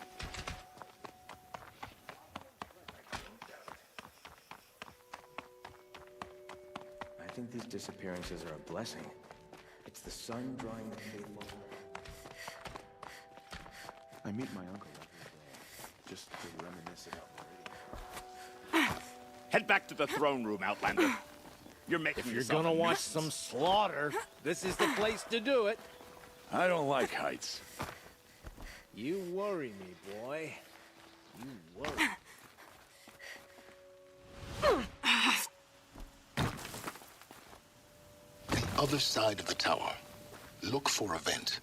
Speaker 5: these disappearances are a blessing. It's the sun drawing the cable. I meet my uncle every day, just to reminisce about the radio.
Speaker 10: Head back to the throne room, Outlander. You're making
Speaker 3: If you're
Speaker 10: yourself
Speaker 3: gonna
Speaker 10: a
Speaker 3: watch
Speaker 10: nuisance.
Speaker 3: some slaughter, this is the place to do it.
Speaker 10: I don't like heights.
Speaker 3: You worry me, boy. You worry.
Speaker 11: The other side of the tower. Look for a vent.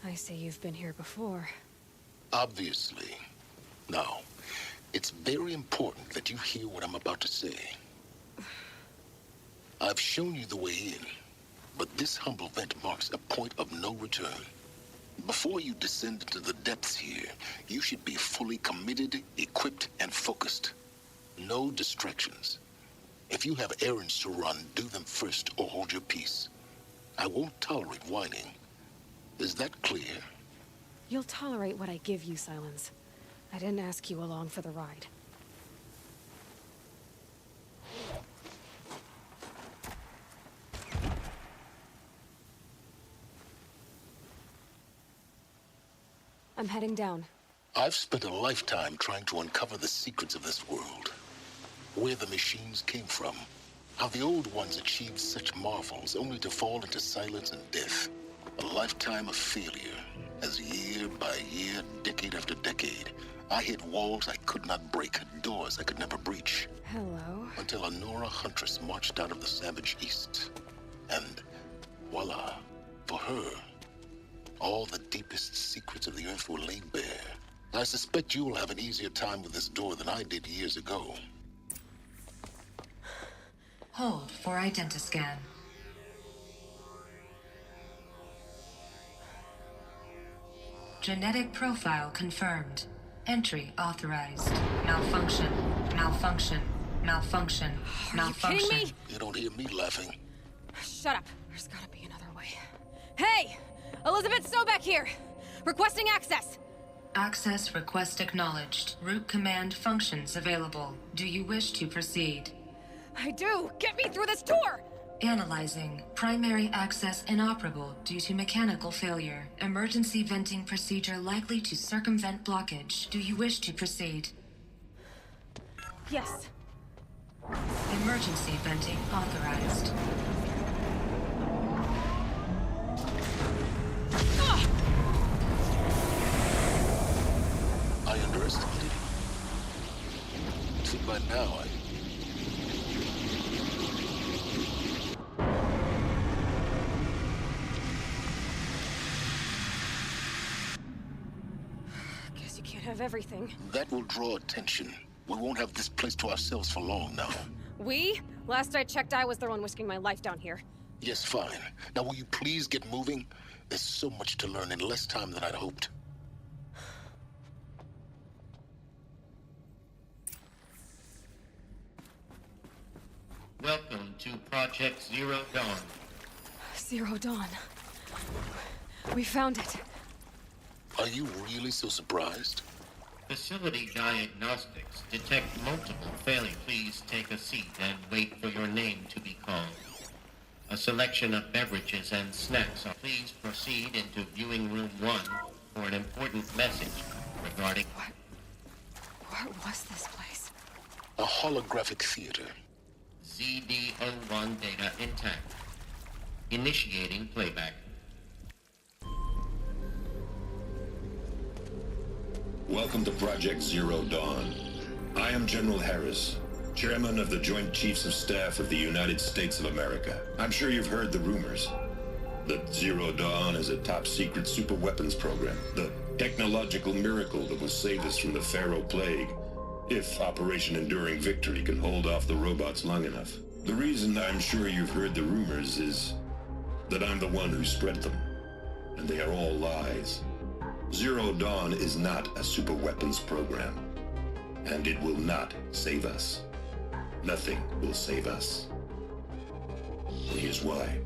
Speaker 2: I see you've been here before.
Speaker 11: Obviously. Now, it's very important that you hear what I'm about to say. I've shown you the way in, but this humble vent marks a point of no return. Before you descend into the depths here, you should be fully committed, equipped, and focused. No distractions. If you have errands to run, do them first or hold your peace. I won't tolerate whining. Is that clear?
Speaker 2: You'll tolerate what I give you, Silence. I didn't ask you along for the ride. I'm heading down.
Speaker 11: I've spent a lifetime trying to uncover the secrets of this world. Where the machines came from. How the old ones achieved such marvels only to fall into silence and death. A lifetime of failure, as year by year, decade after decade, I hit walls I could not break, doors I could never breach.
Speaker 2: Hello.
Speaker 11: Until a Nora huntress marched out of the savage east. And voila, for her, all the deepest secrets of the earth were laid bare. I suspect you will have an easier time with this door than I did years ago.
Speaker 16: Hold for identiscan. Genetic profile confirmed. Entry authorized. Malfunction. Malfunction. Malfunction. Malfunction.
Speaker 2: You kidding me?
Speaker 11: You don't hear me laughing.
Speaker 2: Shut up. There's gotta be another way. Hey! Elizabeth Sobek here! Requesting access!
Speaker 16: Access request acknowledged. Root command functions available. Do you wish to proceed?
Speaker 2: I do! Get me through this tour!
Speaker 16: Analyzing. Primary access inoperable due to mechanical failure. Emergency venting procedure likely to circumvent blockage. Do you wish to proceed?
Speaker 2: Yes.
Speaker 16: Emergency venting authorized.
Speaker 11: I underestimated you. See, by now,
Speaker 2: Guess you can't have everything.
Speaker 11: that will draw attention. We won't have this place to ourselves for long now.
Speaker 2: We? Last I checked, I was the one risking my life down here.
Speaker 11: Yes, fine. Now, will you please get moving? There's so much to learn in less time than I'd hoped.
Speaker 17: Welcome to Project Zero Dawn.
Speaker 2: Zero Dawn. We found it.
Speaker 11: Are you really so surprised?
Speaker 17: Facility diagnostics detect multiple failures. Please take a seat and wait for your name to be called. A selection of beverages and snacks. Please proceed into viewing room 1 for an important message regarding...
Speaker 2: What was this place?
Speaker 11: A holographic theater.
Speaker 17: ZD-01 data intact. Initiating playback.
Speaker 6: Welcome to Project Zero Dawn. I am General Harris. Chairman of the Joint Chiefs of Staff of the United States of America. I'm sure you've heard the rumors that Zero Dawn is a top-secret super-weapons program, the technological miracle that will save us from the Pharaoh Plague, if Operation Enduring Victory can hold off the robots long enough. The reason I'm sure you've heard the rumors is that I'm the one who spread them, and they are all lies. Zero Dawn is not a super-weapons program, and it will not save us. Nothing will save us. And here's why.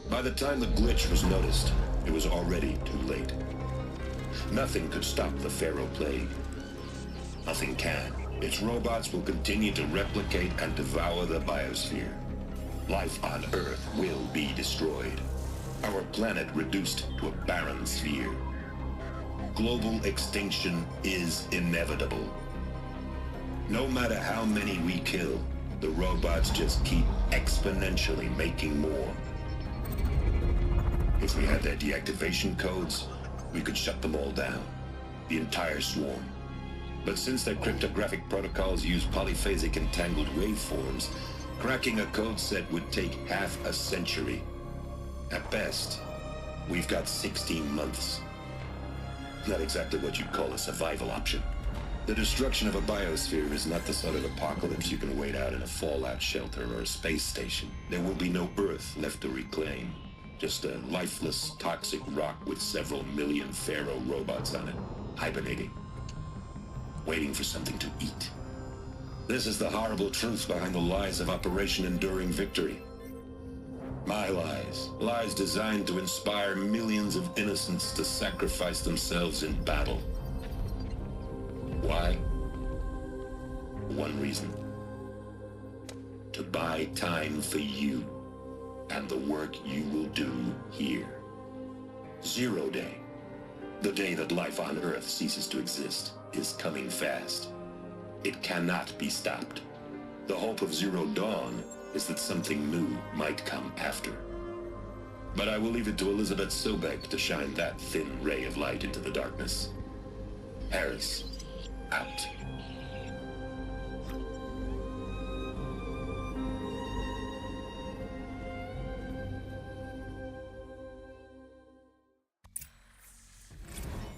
Speaker 6: By the time the glitch was noticed, it was already too late. Nothing could stop the Pharaoh Plague. Nothing can. Its robots will continue to replicate and devour the biosphere. Life on Earth will be destroyed. Our planet reduced to a barren sphere. Global extinction is inevitable. No matter how many we kill, the robots just keep exponentially making more. If we had their deactivation codes, we could shut them all down, the entire swarm. But since their cryptographic protocols use polyphasic entangled waveforms, cracking a code set would take half a century. At best, we've got 16 months. Not exactly what you'd call a survival option. The destruction of a biosphere is not the sort of apocalypse you can wait out in a fallout shelter or a space station. There will be no Earth left to reclaim. Just a lifeless, toxic rock with several million Pharaoh robots on it, hibernating, waiting for something to eat. This is the horrible truth behind the lies of Operation Enduring Victory. My lies. Lies designed to inspire millions of innocents to sacrifice themselves in battle. Why? One reason. To buy time for you and the work you will do here. Zero Day, the day that life on Earth ceases to exist, is coming fast. It cannot be stopped. The hope of Zero Dawn is that something new might come after. But I will leave it to Elizabeth Sobek to shine that thin ray of light into the darkness. Harris, out.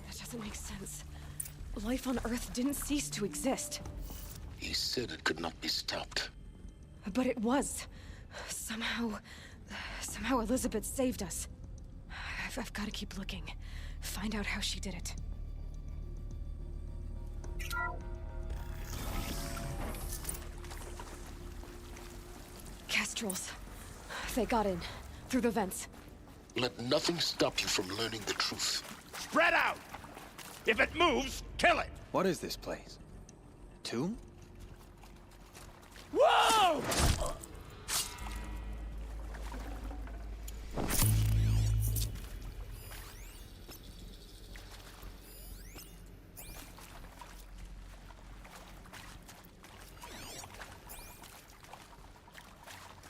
Speaker 2: That doesn't make sense. Life on Earth didn't cease to exist.
Speaker 11: He said it could not be stopped.
Speaker 2: But it was. Somehow Elizabeth saved us. I've got to keep looking. Find out how she did it. Kestrels. They got in. Through the vents.
Speaker 11: Let nothing stop you from learning the truth.
Speaker 10: Spread out! If it moves, kill it!
Speaker 9: What is this place? A tomb?
Speaker 10: Whoa!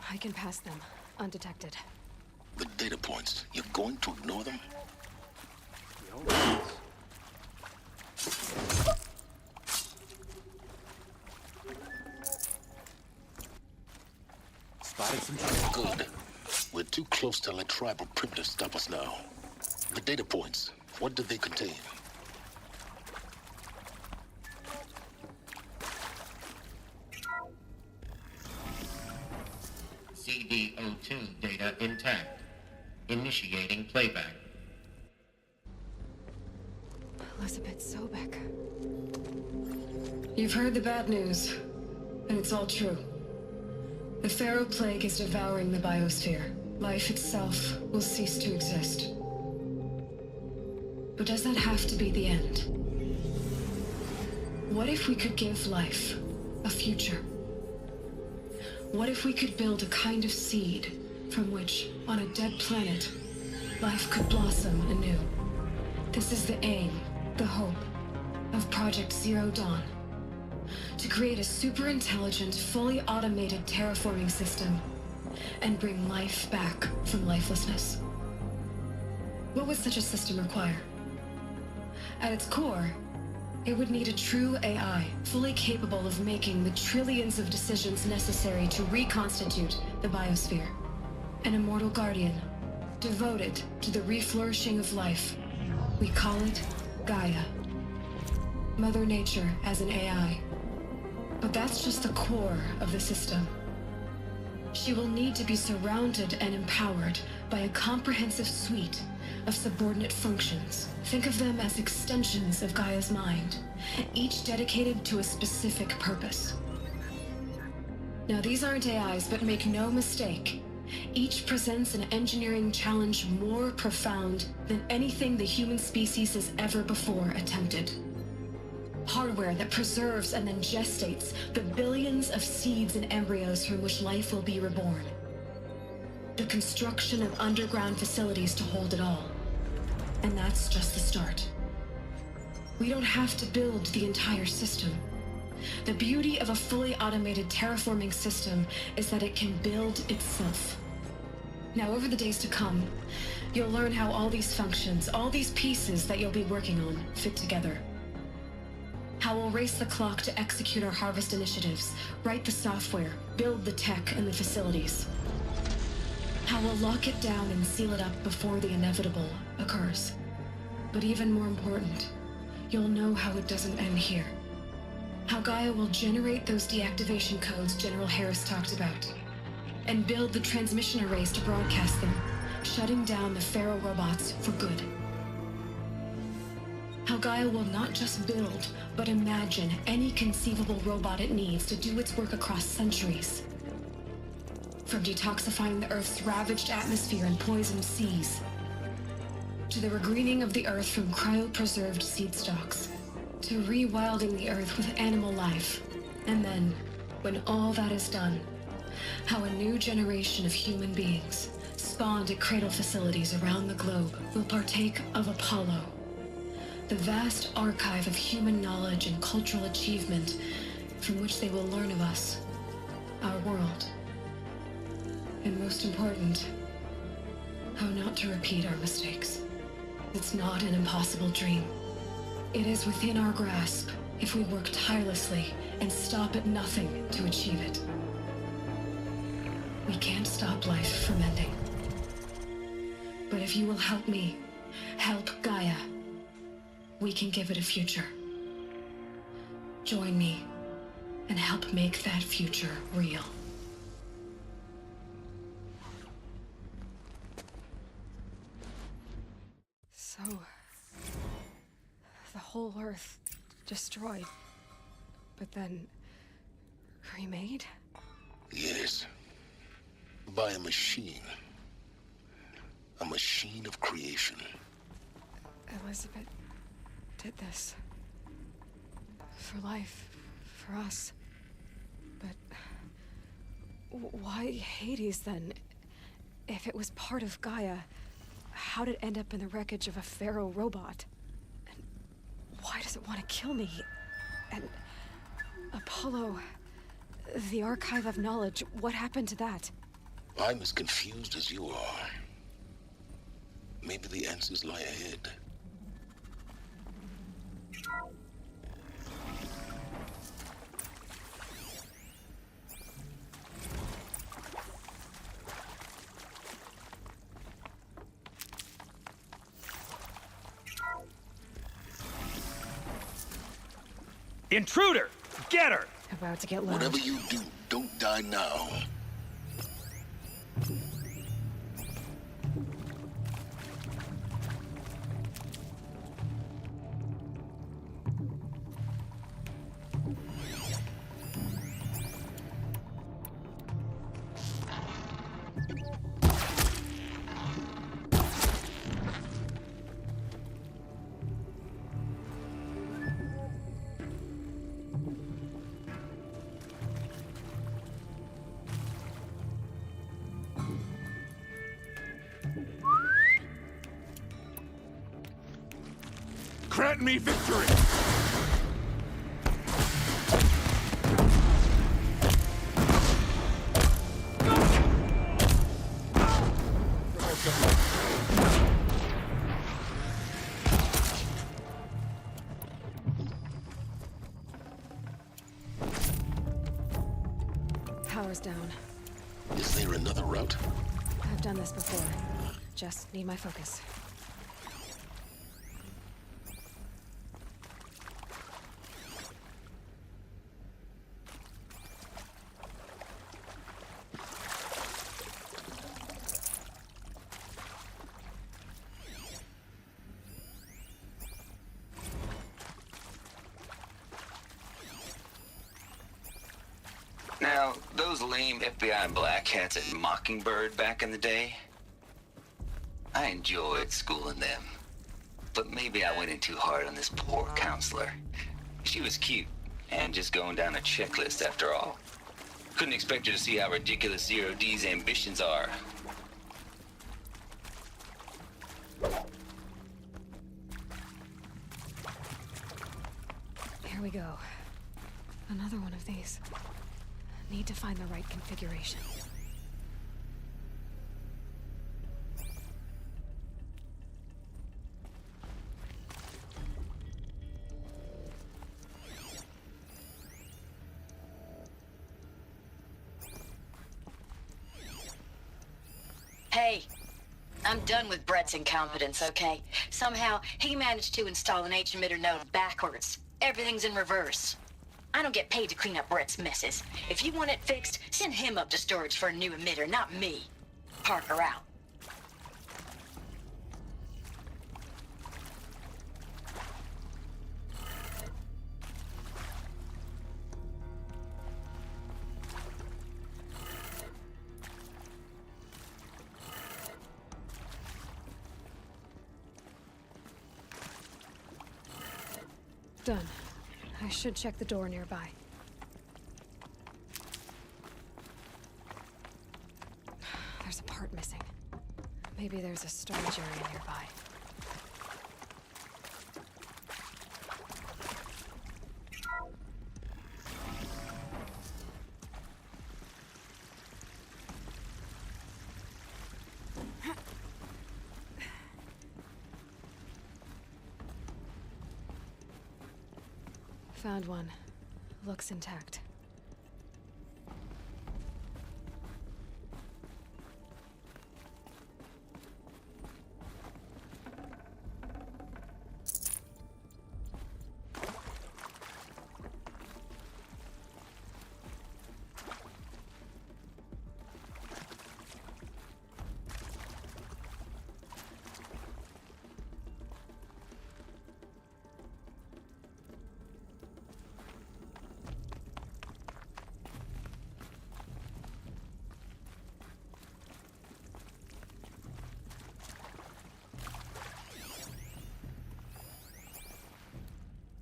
Speaker 2: I can pass them, undetected.
Speaker 11: The data points, you're going to ignore them?
Speaker 9: Spotted some shit.
Speaker 11: Good. We're too close to let tribal primitives stop us now. The data points, what did they contain?
Speaker 17: CD02 data intact. Initiating playback.
Speaker 2: Elizabeth Sobek.
Speaker 16: You've heard the bad news, and it's all true. The Pharaoh Plague is devouring the biosphere. Life itself will cease to exist. But does that have to be the end? What if we could give life a future? What if we could build a kind of seed from which, on a dead planet, life could blossom anew? This is the aim, the hope, of Project Zero Dawn. To create a super-intelligent, fully automated terraforming system and bring life back from lifelessness. What would such a system require? At its core, It would need a true AI, fully capable of making the trillions of decisions necessary to reconstitute the biosphere. An immortal guardian, devoted to the reflourishing of life. We call it Gaia. Mother Nature as an AI. But that's just the core of the system. She will need to be surrounded and empowered by a comprehensive suite of subordinate functions. Think of them as extensions of Gaia's mind, each dedicated to a specific purpose. Now, these aren't AIs, but make no mistake, each presents an engineering challenge more profound than anything the human species has ever before attempted. Hardware that preserves and then gestates the billions of seeds and embryos from which life will be reborn. The construction of underground facilities to hold it all. And that's just the start. We don't have to build the entire system. The beauty of a fully automated terraforming system is that it can build itself. Now, over the days to come, you'll learn how all these functions, all these pieces that you'll be working on, fit together. How we'll race the clock to execute our harvest initiatives, write the software, build the tech and the facilities. How we'll lock it down and seal it up before the inevitable occurs. But even more important, you'll know how it doesn't end here. How Gaia will generate those deactivation codes General Harris talked about, and build the transmission arrays to broadcast them, shutting down the Pharaoh robots for good. How Gaia will not just build, but imagine any conceivable robot it needs to do its work across centuries. From detoxifying the Earth's ravaged atmosphere and poisoned seas, to the regreening of the Earth from cryopreserved seed stalks, to rewilding the Earth with animal life. And then, when all that is done, how a new generation of human beings, spawned at cradle facilities around the globe, will partake of Apollo, the vast archive of human knowledge and cultural achievement from which they will learn of us, our world. And most important, how not to repeat our mistakes. It's not an impossible dream. It is within our grasp if we work tirelessly and stop at nothing to achieve it. We can't stop life from ending. But if you will help me, help Gaia, we can give it a future. Join me and help make that future real.
Speaker 2: So, the whole Earth destroyed, but then remade?
Speaker 11: Yes. By a machine. A machine of creation.
Speaker 2: Elizabeth did this. For life. For us. But why Hades then? If it was part of Gaia, how did it end up in the wreckage of a Pharaoh robot? And why does it want to kill me? And Apollo, the archive of knowledge, what happened to that?
Speaker 11: I'm as confused as you are. Maybe the answers lie ahead.
Speaker 9: Intruder! Get her!
Speaker 2: About to get loud.
Speaker 11: Whatever you do, don't die now.
Speaker 10: Grant me victory!
Speaker 2: down.
Speaker 11: Is there another route?
Speaker 2: I've done this before. Just need my focus.
Speaker 7: Now, those lame FBI black hats at Mockingbird back in the day, I enjoyed schooling them. But maybe I went in too hard on this poor counselor. She was cute, and just going down a checklist after all. Couldn't expect her to see how ridiculous Zero D's ambitions are.
Speaker 2: Here we go. Another one of these. Need to find the right configuration.
Speaker 18: Hey, I'm done with Brett's incompetence, okay? Somehow, he managed to install an H-emitter node backwards. Everything's in reverse. I don't get paid to clean up Brett's messes. If you want it fixed, send him up to storage for a new emitter, not me. Parker out.
Speaker 2: Done. I should check the door nearby. There's a part missing. Maybe there's a storage area nearby. Found one. Looks intact.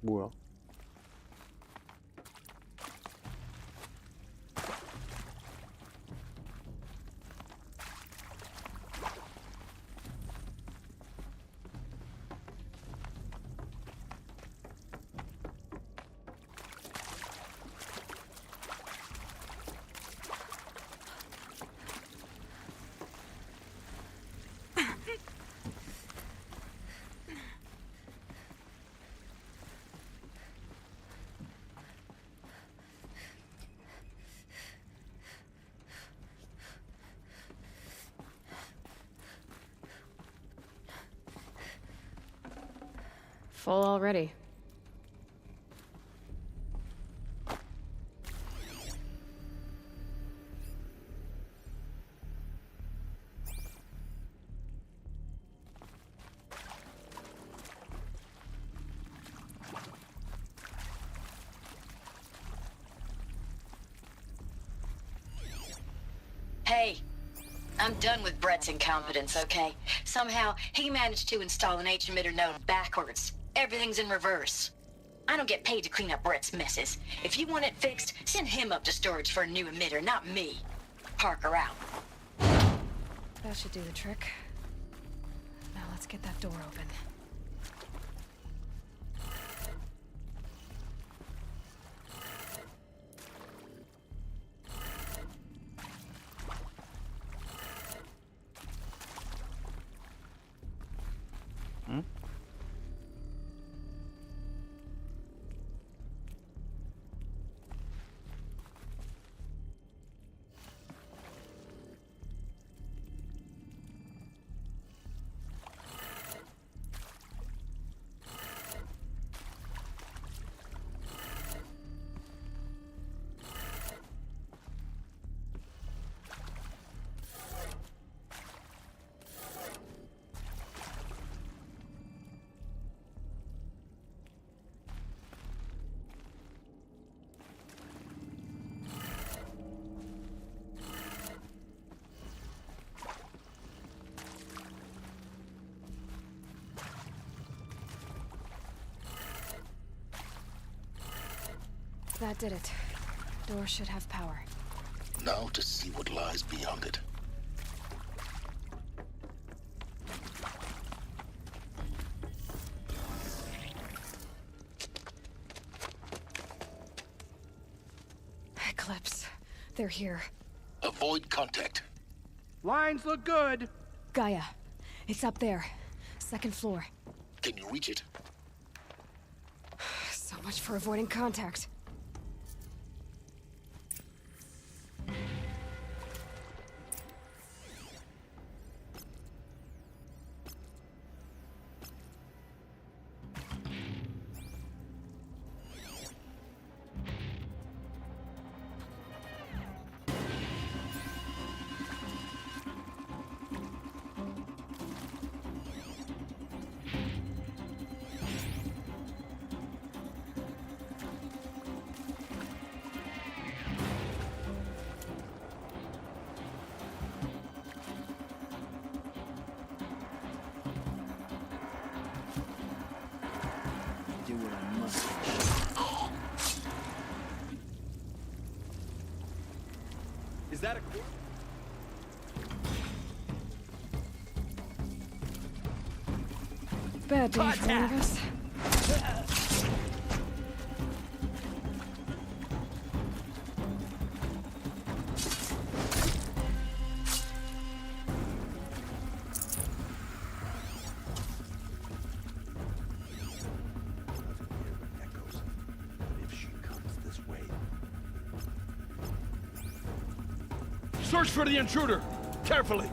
Speaker 1: 뭐야?
Speaker 2: Full already.
Speaker 18: Hey, I'm done with Brett's incompetence, okay? Somehow, he managed to install an H-emitter node backwards. Everything's in reverse. I don't get paid to clean up Brett's messes. If you want it fixed, send him up to storage for a new emitter, not me. Parker out.
Speaker 2: That should do the trick. Now let's get that door open. That did it. Door should have power.
Speaker 11: Now to see what lies beyond it.
Speaker 2: Eclipse. They're here.
Speaker 11: Avoid contact.
Speaker 10: Lines look good.
Speaker 2: Gaia. It's up there. Second floor.
Speaker 11: Can you reach it?
Speaker 2: So much for avoiding contact.
Speaker 9: Do what I must.
Speaker 12: Is that a...
Speaker 2: Bad day for one of us.
Speaker 10: Search for the intruder! Carefully!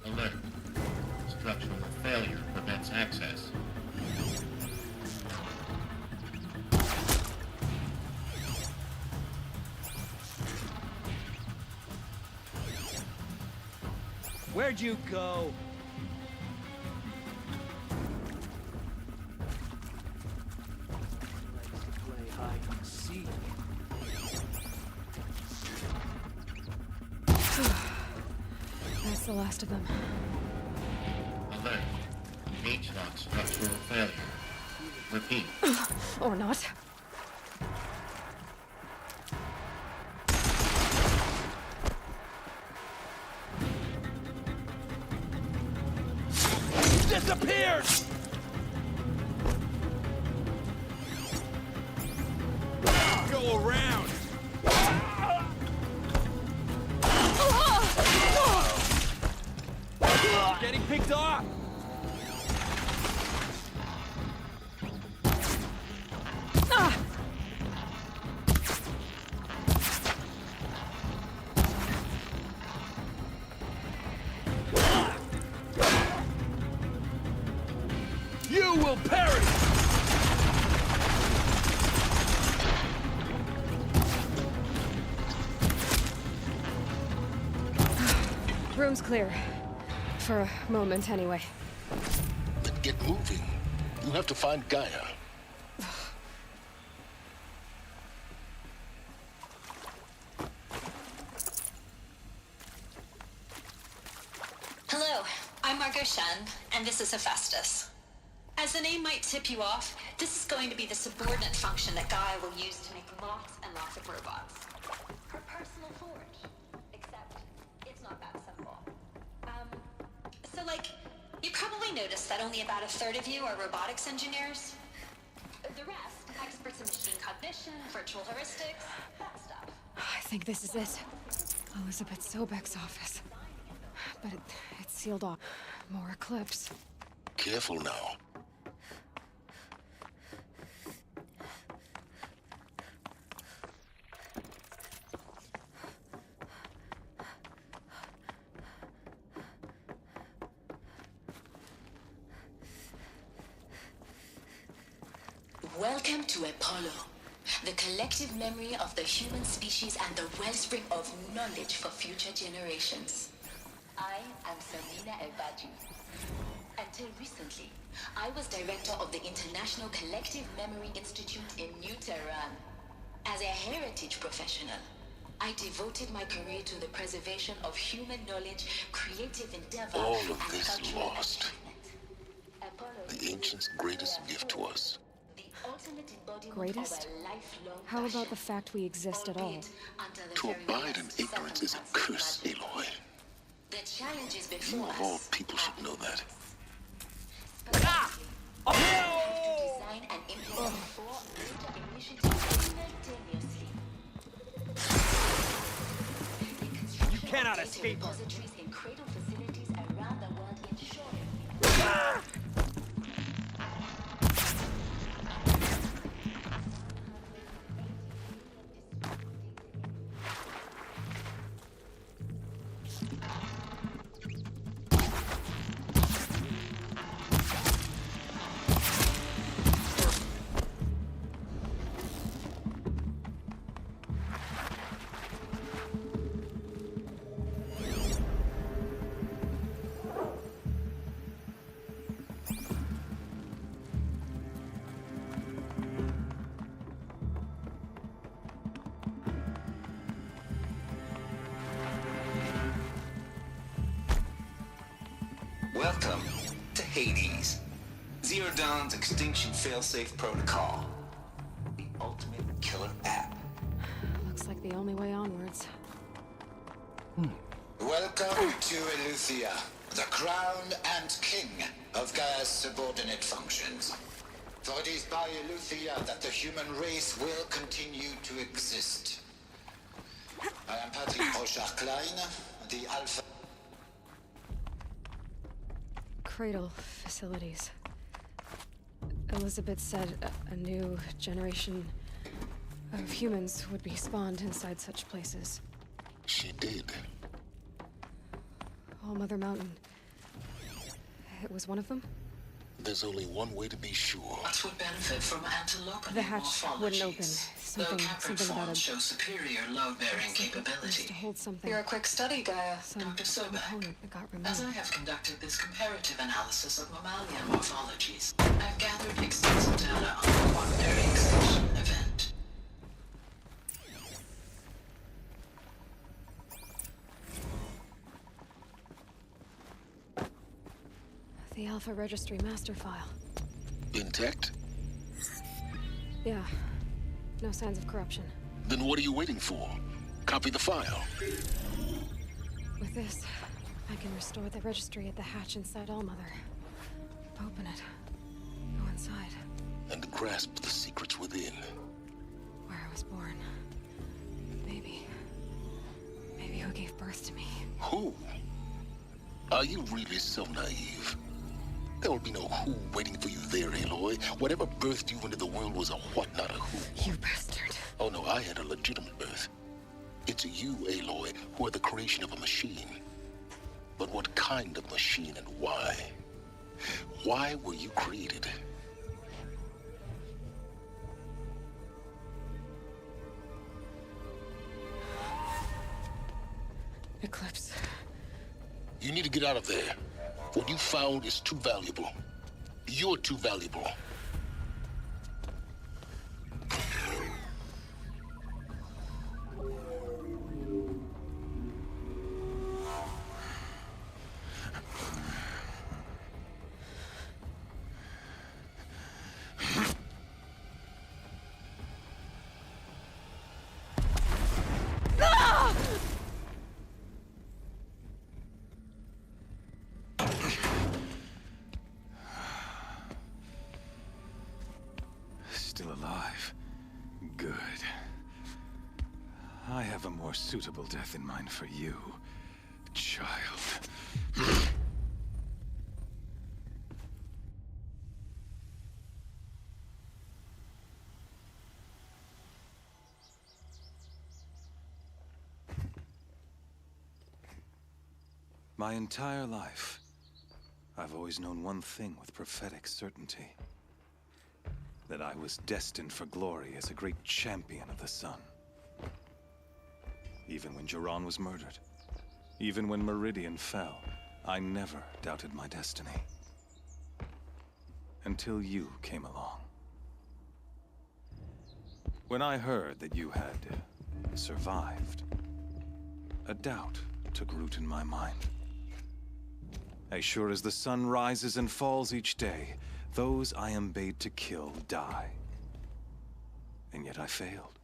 Speaker 17: Alert. Structural failure prevents access.
Speaker 9: Where'd you go? Likes to play hide and seek.
Speaker 2: That's the last of them.
Speaker 17: Alert. H-lock structural failure. Repeat.
Speaker 2: Or not.
Speaker 10: Disappeared! Go around!
Speaker 9: Getting picked off!
Speaker 10: You will perish!
Speaker 2: Room's clear. For a moment, anyway.
Speaker 11: Then get moving. You have to find Gaia.
Speaker 18: Hello, I'm Margot Shen, and this is Hephaestus. As the name might tip you off, this is going to be the subordinate function that Gaia will use to make lots and lots of robots. Her personal forge. Except, it's not that simple. So you probably noticed that only about a third of you are robotics engineers. The rest, experts in machine cognition, virtual heuristics, that stuff.
Speaker 2: I think this is it. Elizabeth Sobek's office. But it's sealed off. More Eclipse.
Speaker 11: Careful now.
Speaker 18: Welcome to Apollo.
Speaker 19: The collective memory of the human species and the wellspring of knowledge for future generations. I am Samina El-Baju. Until recently, I was director of the International Collective Memory Institute in New Tehran. As a heritage professional, I devoted my career to the preservation of human knowledge, creative endeavor,
Speaker 11: All of
Speaker 19: and
Speaker 11: this
Speaker 19: cultural
Speaker 11: lost. The ancients' greatest gift to us.
Speaker 2: Greatest? How about the fact we exist at all?
Speaker 11: To abide in ignorance is a curse, Aloy.
Speaker 19: The challenges
Speaker 11: You
Speaker 19: before
Speaker 11: of all
Speaker 19: us
Speaker 11: people should know that.
Speaker 19: design and implement 4 major initiatives simultaneously.
Speaker 12: You cannot escape her.
Speaker 19: Repositories in cradle facilities around the world ensuring
Speaker 7: Welcome to Hades, Zero Dawn's extinction failsafe protocol. The ultimate killer app.
Speaker 2: Looks like the only way onwards.
Speaker 6: Welcome to Eleuthia, the crown and king of Gaia's subordinate functions. For it is by Eleuthia that the human race will continue to exist. I am Patrick Pochard-Klein, the Alpha...
Speaker 2: Cradle facilities. Elizabeth said a new generation of humans would be spawned inside such places.
Speaker 11: She did.
Speaker 2: All Mother Mountain. It was one of them?
Speaker 11: There's only one way to be sure.
Speaker 19: What would benefit from antelope
Speaker 2: The hatch wouldn't open. Something about a...
Speaker 19: show superior load-bearing capability.
Speaker 2: To hold something.
Speaker 19: You're a quick study, Gaia,
Speaker 2: Some
Speaker 19: Dr. Sobek.
Speaker 2: component that got
Speaker 19: As I
Speaker 2: removed.
Speaker 19: have conducted this comparative analysis of mammalian morphologies, I've gathered extensive data on the quaternary extinction event.
Speaker 2: The Alpha Registry master file.
Speaker 11: Intact?
Speaker 2: Yeah. No signs of corruption.
Speaker 11: Then what are you waiting for? Copy the file.
Speaker 2: With this, I can restore the registry at the hatch inside Allmother. Open it. Go inside.
Speaker 11: And grasp the secrets within.
Speaker 2: Where I was born. Maybe who gave birth to me.
Speaker 11: Who? Are you really so naive? There will be no who waiting for you there, Aloy. Whatever birthed you into the world was a what, not a who.
Speaker 2: You bastard.
Speaker 11: Oh no, I had a legitimate birth. It's you, Aloy, who are the creation of a machine. But what kind of machine and why? Why were you created?
Speaker 2: Eclipse.
Speaker 11: You need to get out of there. What you found is too valuable. You're too valuable.
Speaker 5: Still alive. Good. I have a more suitable death in mind for you, child. My entire life, I've always known one thing with prophetic certainty. that I was destined for glory as a great champion of the sun. Even when Jiran was murdered, even when Meridian fell, I never doubted my destiny. Until you came along. When I heard that you had survived, a doubt took root in my mind. As sure as the sun rises and falls each day, those I am bade to kill die. And yet I failed.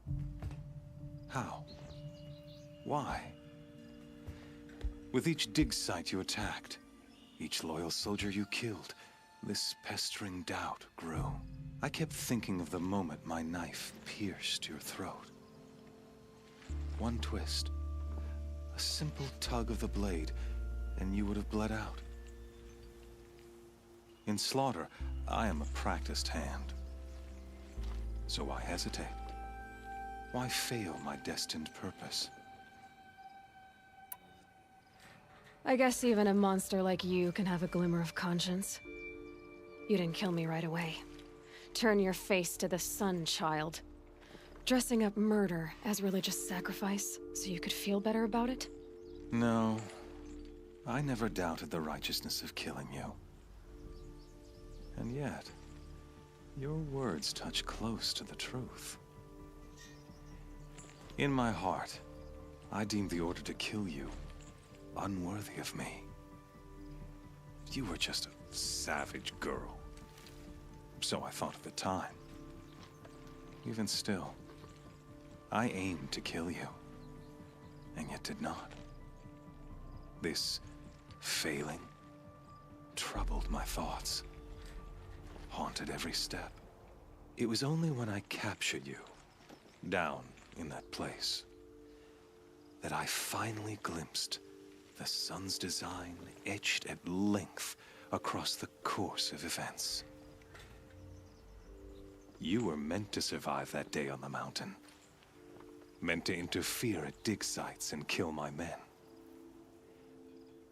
Speaker 5: How? Why? With each dig site you attacked, each loyal soldier you killed, this pestering doubt grew. I kept thinking of the moment my knife pierced your throat. One twist, a simple tug of the blade, and you would have bled out. In slaughter, I am a practiced hand. So why hesitate? Why fail my destined purpose?
Speaker 2: I guess even a monster like you can have a glimmer of conscience. You didn't kill me right away. Turn your face to the sun, child. Dressing up murder as religious sacrifice so you could feel better about it?
Speaker 5: No, I never doubted the righteousness of killing you. And yet, your words touch close to the truth. In my heart, I deemed the order to kill you unworthy of me. You were just a savage girl. So I thought at the time. Even still, I aimed to kill you, and yet did not. This failing troubled my thoughts, haunted every step. It was only when I captured you, down in that place, that I finally glimpsed the sun's design etched at length across the course of events. You were meant to survive that day on the mountain. Meant to interfere at dig sites and kill my men.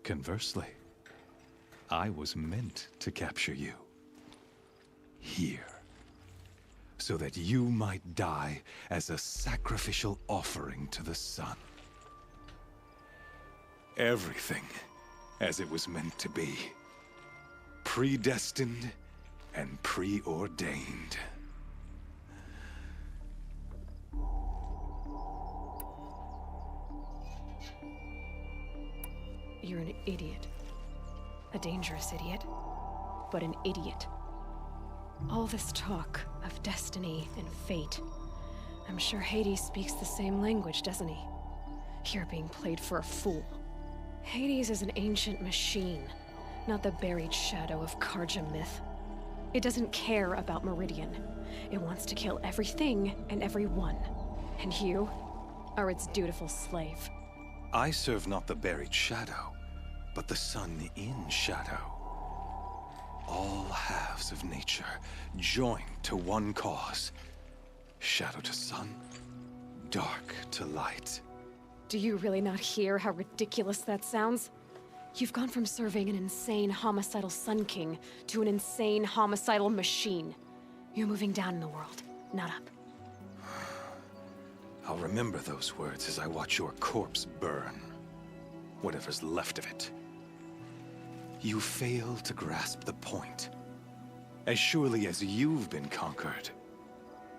Speaker 5: Conversely, I was meant to capture you. Here. So that you might die as a sacrificial offering to the sun. Everything as it was meant to be. Predestined and preordained.
Speaker 2: You're an idiot. A dangerous idiot, but an idiot. All this talk of destiny and fate. I'm sure Hades speaks the same language, doesn't he? You're being played for a fool. Hades is an ancient machine, not the buried shadow of Karja myth. It doesn't care about Meridian. It wants to kill everything and everyone. And you are its dutiful slave.
Speaker 5: I serve not the buried shadow, but the sun in shadow. All halves of nature joined to one cause. Shadow to sun, dark to light.
Speaker 2: Do you really not hear how ridiculous that sounds? You've gone from serving an insane homicidal Sun King to an insane homicidal machine. You're moving down in the world, not up.
Speaker 5: I'll remember those words as I watch your corpse burn. Whatever's left of it. You fail to grasp the point. As surely as you've been conquered,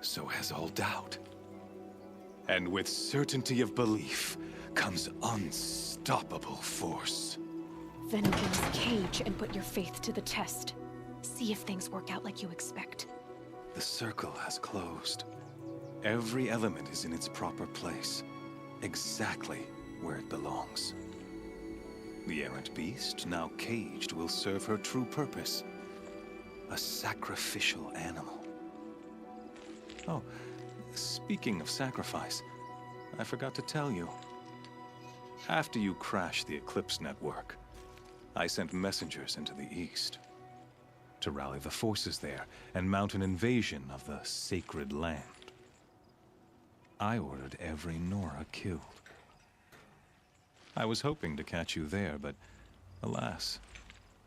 Speaker 5: so has all doubt. And with certainty of belief comes unstoppable force.
Speaker 2: Then open this cage and put your faith to the test. See if things work out like you expect.
Speaker 5: The circle has closed. Every element is in its proper place, exactly where it belongs. The errant beast, now caged, will serve her true purpose. A sacrificial animal. Oh, speaking of sacrifice, I forgot to tell you. After you crashed the Eclipse network, I sent messengers into the east to rally the forces there and mount an invasion of the sacred land. I ordered every Nora killed. I was hoping to catch you there, but alas,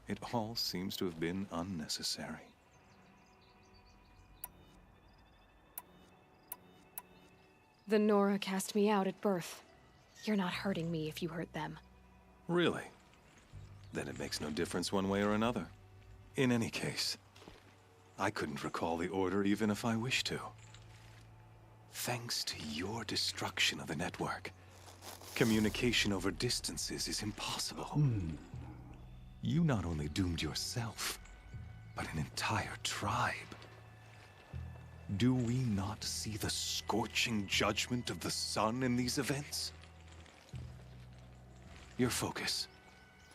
Speaker 5: it all seems to have been unnecessary.
Speaker 2: The Nora cast me out at birth. You're not hurting me if you hurt them.
Speaker 5: Really? Then it makes no difference one way or another. In any case, I couldn't recall the order even if I wished to. Thanks to your destruction of the network, communication over distances is impossible. You not only doomed yourself, but an entire tribe. Do we not see the scorching judgment of the sun in these events? Your focus.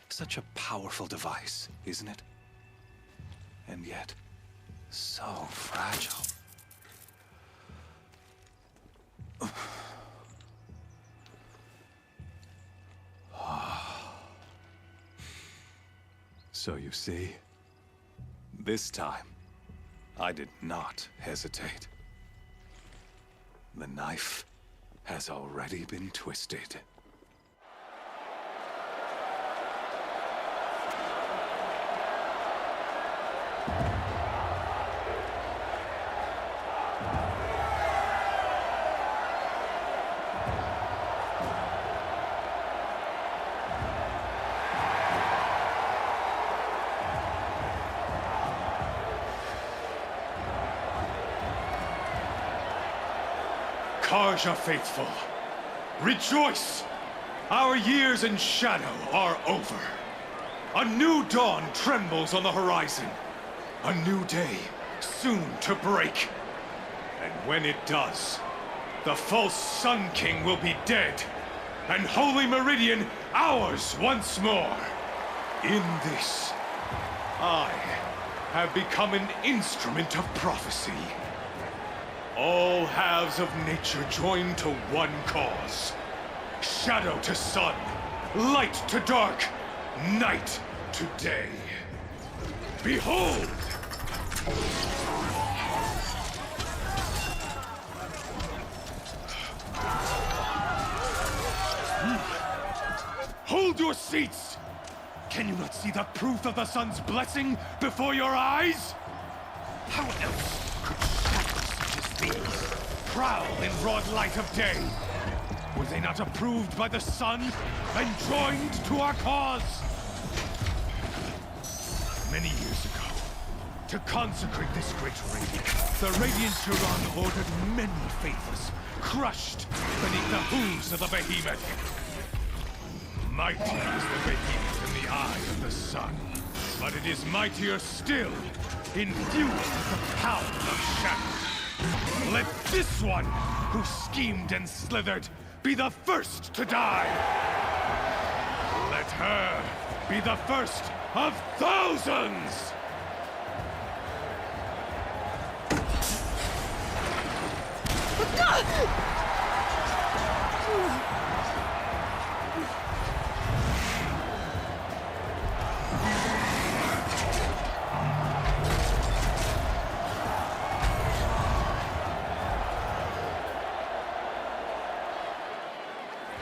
Speaker 5: Such a powerful device, isn't it? And yet, so fragile. So you see, this time, I did not hesitate. The knife has already been twisted.
Speaker 20: Karja faithful, rejoice! Our years in shadow are over. A new dawn trembles on the horizon. A new day soon to break. And when it does, the false Sun King will be dead, and Holy Meridian ours once more. In this, I have become an instrument of prophecy. All halves of nature join to one cause. Shadow to sun, light to dark, night to day. Behold! Hold your seats! Can you not see the proof of the sun's blessing before your eyes? How else could shadows such as these prowl in broad light of day? Were they not approved by the sun and joined to our cause? Many years ago, to consecrate this great radiant, the Radiant Turan ordered many faithless, crushed beneath the hooves of the behemoth. Mighty is the behemoth in the eye of the sun, but it is mightier still, infused with the power of shadow. Let this one, who schemed and slithered, be the first to die. Let her be the first of thousands!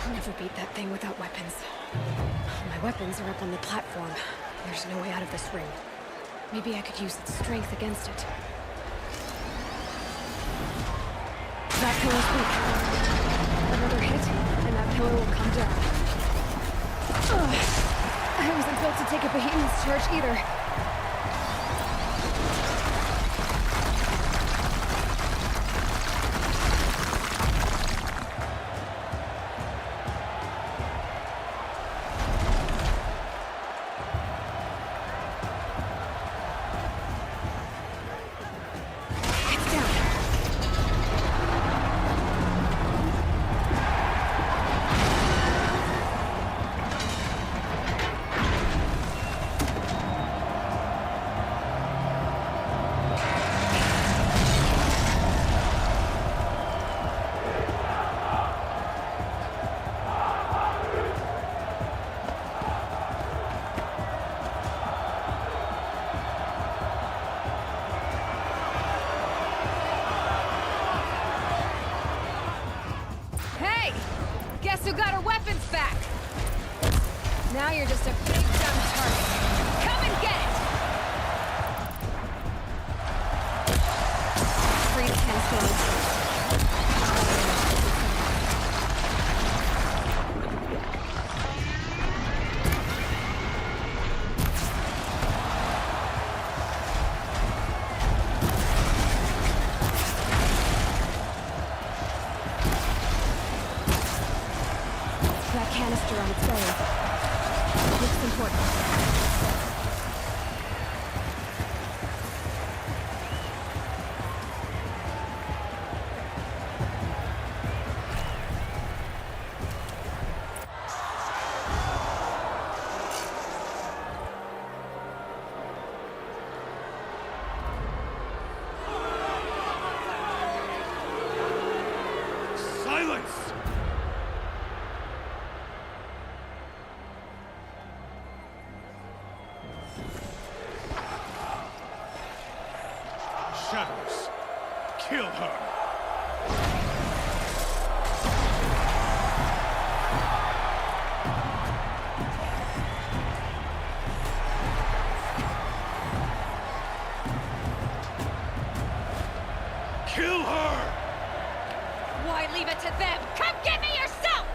Speaker 2: I'll never beat that thing without weapons. My weapons are up on the platform. There's no way out of this ring. Maybe I could use its strength against it. That pillow's weak. Another hit, and that pillar will come down. Ugh. I wasn't built to take a behemoth's charge either. Guess who got her weapons back? Now you're just a big dumb target. Come and get it! Free 10 stones. register on its belly. Looks important.
Speaker 20: Silence! Shadows, kill her! Kill her!
Speaker 2: Why leave it to them? Come get me yourself!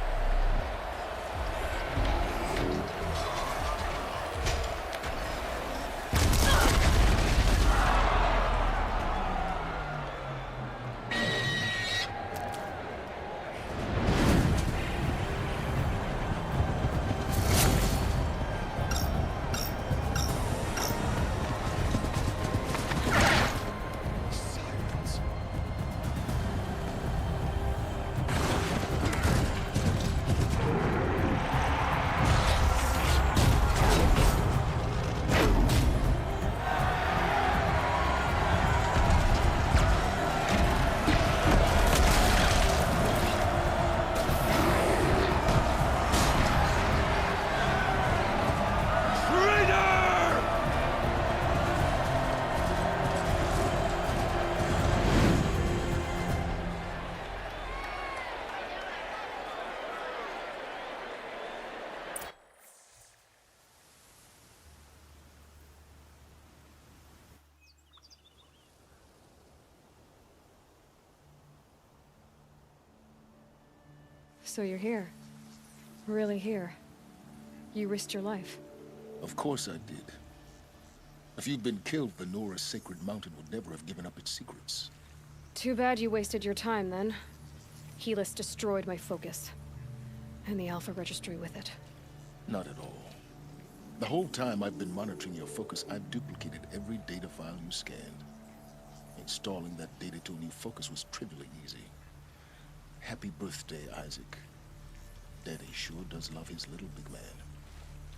Speaker 2: So you're here. Really here. You risked your life.
Speaker 8: Of course I did. If you'd been killed, the Nora's sacred mountain would never have given up its secrets.
Speaker 2: Too bad you wasted your time, then. Helis destroyed my focus. And the Alpha Registry with it.
Speaker 8: Not at all. The whole time I've been monitoring your focus, I've duplicated every data file you scanned. Installing that data to a new focus was trivially easy. Happy birthday, Isaac. Daddy sure does love his little big man.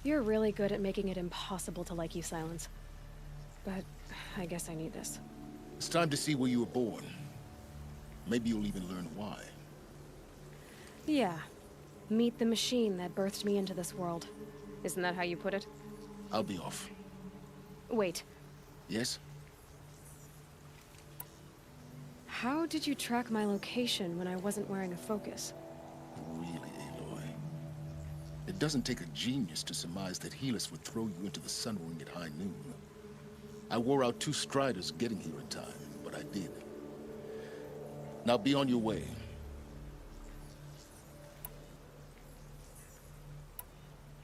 Speaker 2: You're really good at making it impossible to like you, Silence. But I guess I need this.
Speaker 8: It's time to see where you were born. Maybe you'll even learn why.
Speaker 2: Yeah. Meet the machine that birthed me into this world. Isn't that how you put it?
Speaker 8: I'll be off.
Speaker 2: Wait.
Speaker 8: Yes?
Speaker 2: How did you track my location when I wasn't wearing a focus?
Speaker 8: Really, Aloy? It doesn't take a genius to surmise that Helis would throw you into the sun ring at high noon. I wore out 2 striders getting here in time, but I did. Now be on your way.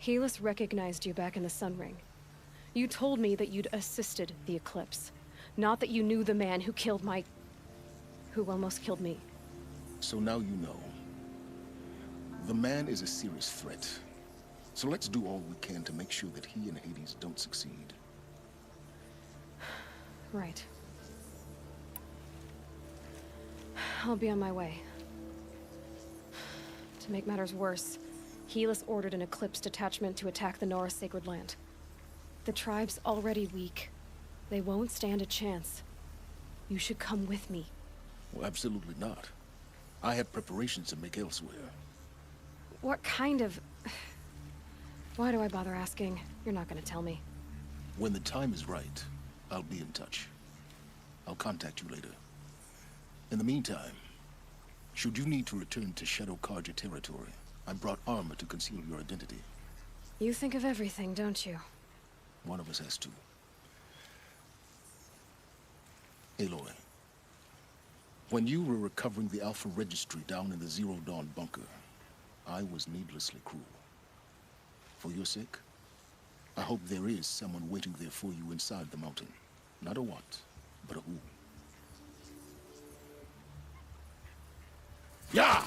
Speaker 2: Helis recognized you back in the Sun Ring. You told me that you'd assisted the eclipse. Not that you knew the man who killed my... who almost killed me.
Speaker 8: So now you know. The man is a serious threat. So let's do all we can to make sure that he and Hades don't succeed.
Speaker 2: Right. I'll be on my way. To make matters worse, Helis ordered an Eclipse detachment to attack the Nora Sacred Land. The tribe's already weak. They won't stand a chance. You should come with me.
Speaker 8: Well, absolutely not. I have preparations to make elsewhere.
Speaker 2: What kind of... Why do I bother asking? You're not gonna tell me.
Speaker 8: When the time is right, I'll be in touch. I'll contact you later. In the meantime, should you need to return to Shadow Karja territory, I brought armor to conceal your identity.
Speaker 2: You think of everything, don't you?
Speaker 8: One of us has to. Aloy, when you were recovering the Alpha Registry down in the Zero Dawn bunker, I was needlessly cruel. For your sake, I hope there is someone waiting there for you inside the mountain. Not a what, but a who. Yeah!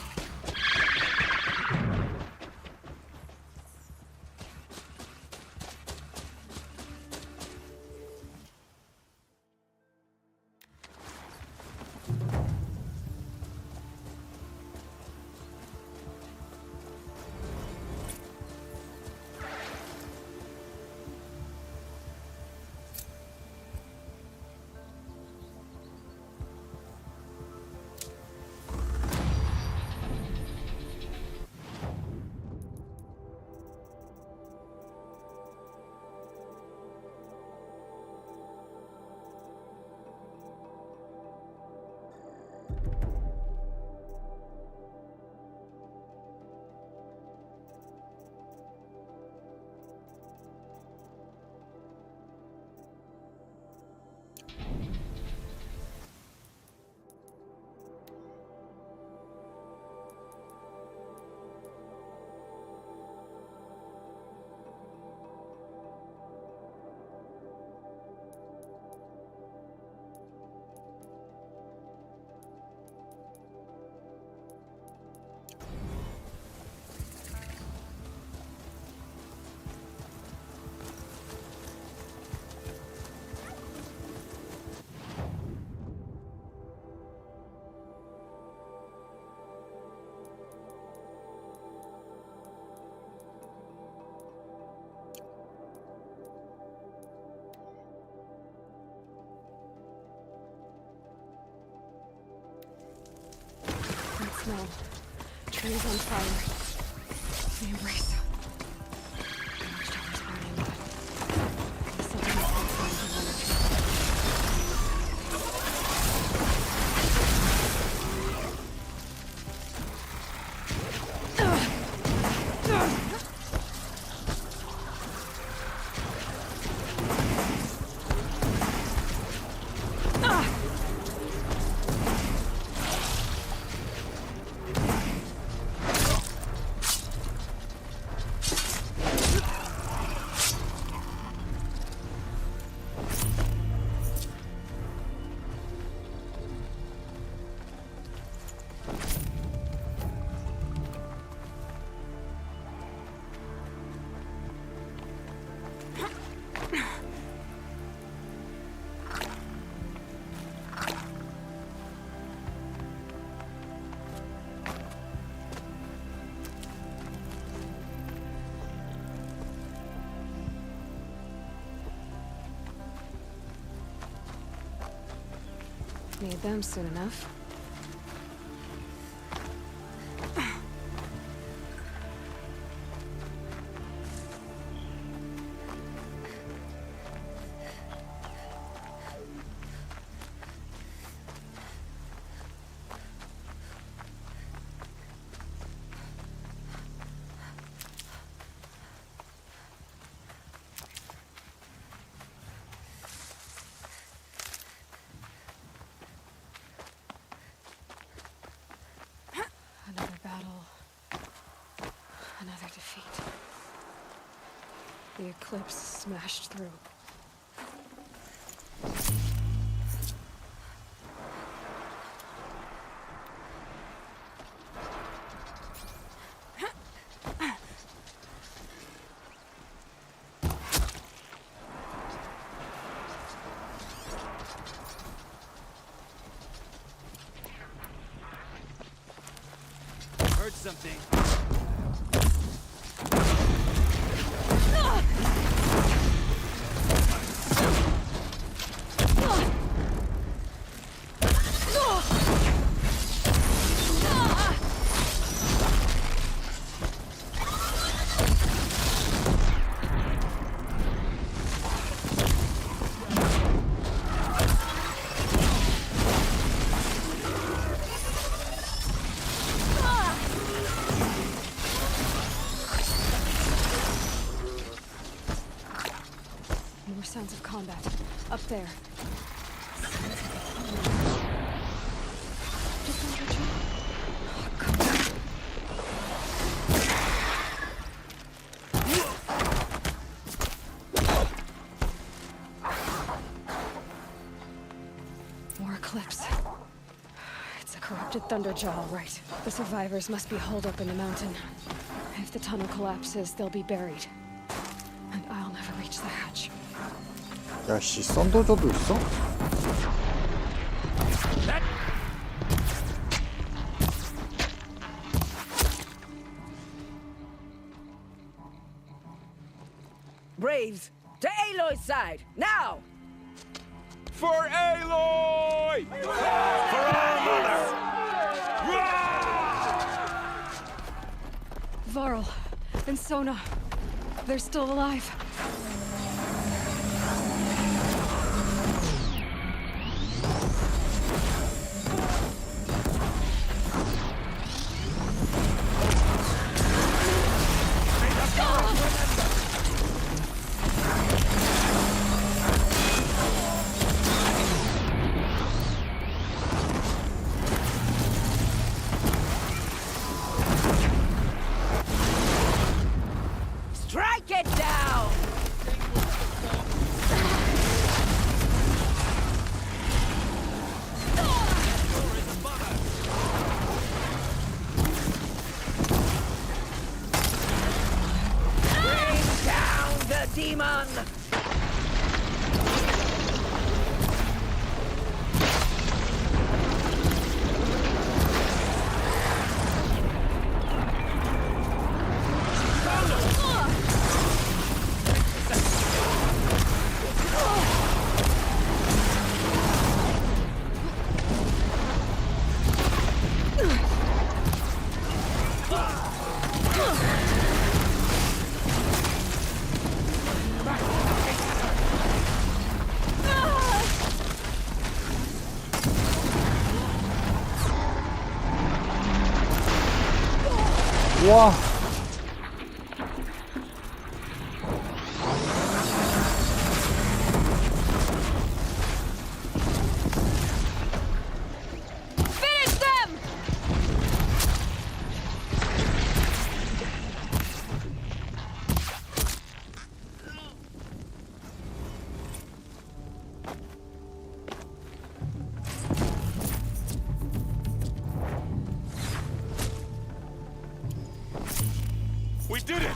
Speaker 2: smell. Trees on fire. The embrace. Watchtower's burning, but something else is going to warn us. Need them soon enough. Another battle. Another defeat. The eclipse smashed through.
Speaker 9: Heard something.
Speaker 2: More sounds of combat. Up there. More eclipse. It's a corrupted Thunderjaw, all right. The survivors must be holed up in the mountain. If the tunnel collapses, they'll be buried. And I'll never reach the hatch.
Speaker 1: 야씨 썬더저도 있어?
Speaker 21: Braves, to Aloy's side, now!
Speaker 20: For Aloy! For our mother!
Speaker 2: Varl and Sona, they're still alive.
Speaker 21: Strike it down!
Speaker 1: 와.
Speaker 2: Finish them!
Speaker 4: We did it!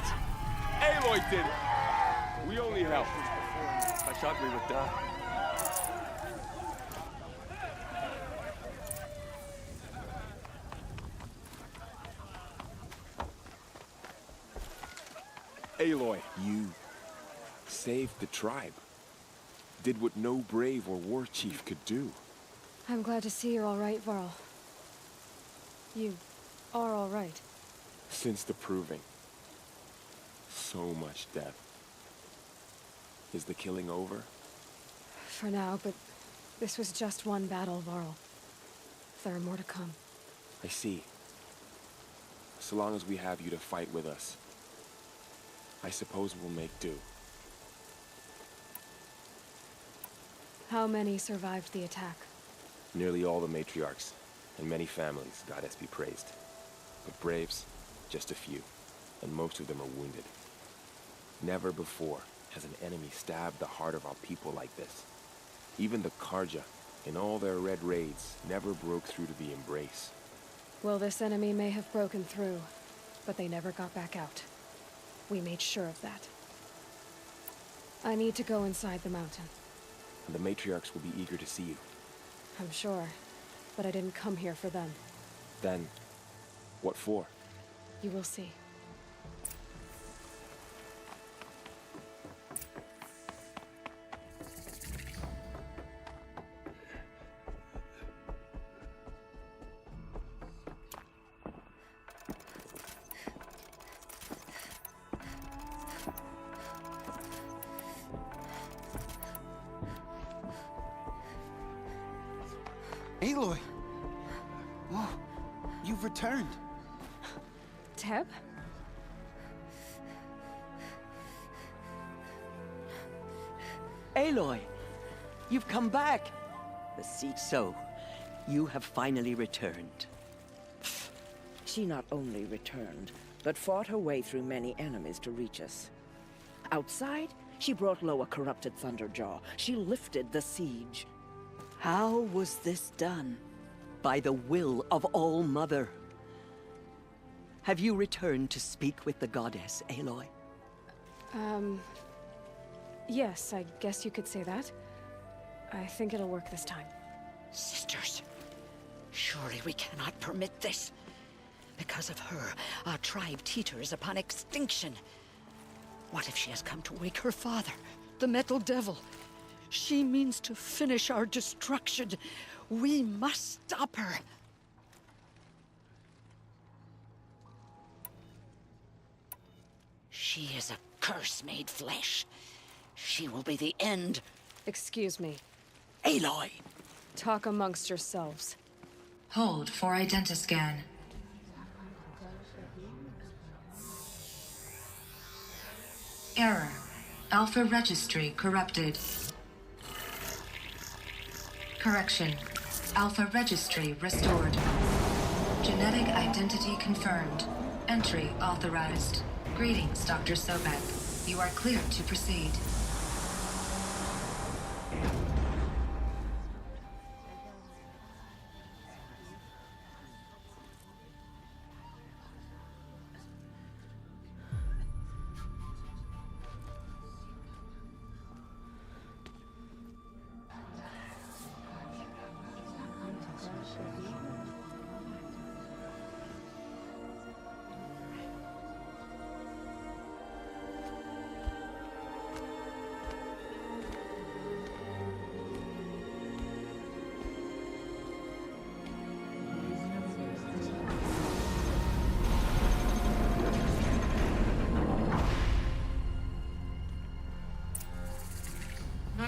Speaker 4: Aloy did it! We only helped. I thought we would die. Aloy, you saved the tribe. Did what no brave or war chief could do.
Speaker 2: I'm glad to see you're all right, Varl. You are all right.
Speaker 4: Since the proving. So much death. Is the killing over?
Speaker 2: For now, but this was just one battle, Varl. There are more to come.
Speaker 4: I see. So long as we have you to fight with us, I suppose we'll make do.
Speaker 2: How many survived the attack?
Speaker 4: Nearly all the matriarchs, and many families, goddess be praised. But braves, just a few, and most of them are wounded. Never before has an enemy stabbed the heart of our people like this. Even the Karja, in all their red raids, never broke through to the embrace.
Speaker 2: Well, this enemy may have broken through, but they never got back out. We made sure of that. I need to go inside the mountain.
Speaker 4: And the matriarchs will be eager to see you.
Speaker 2: I'm sure, but I didn't come here for them.
Speaker 4: Then, what for?
Speaker 2: You will see.
Speaker 22: Aloy! Oh, you've returned.
Speaker 2: Teb?
Speaker 23: Aloy! You've come back! The seat so. You have finally returned.
Speaker 21: She not only returned, but fought her way through many enemies to reach us. Outside, she brought low a corrupted Thunderjaw. She lifted the siege.
Speaker 23: How was this done? By the will of All-Mother. Have you returned to speak with the goddess, Aloy?
Speaker 2: Yes, I guess you could say that. I think it'll work this time.
Speaker 21: Sisters, surely we cannot permit this. Because of her, our tribe teeters upon extinction. What if she has come to wake her father, the Metal Devil? She means to finish our destruction. We must stop her. She is a curse made flesh. She will be the end.
Speaker 2: Excuse me.
Speaker 21: Aloy!
Speaker 2: Talk amongst yourselves.
Speaker 16: Hold for identiscan. Error. Alpha registry corrupted. Correction. Alpha registry restored. Genetic identity confirmed. Entry authorized. Greetings, Dr. Sobek. You are cleared to proceed.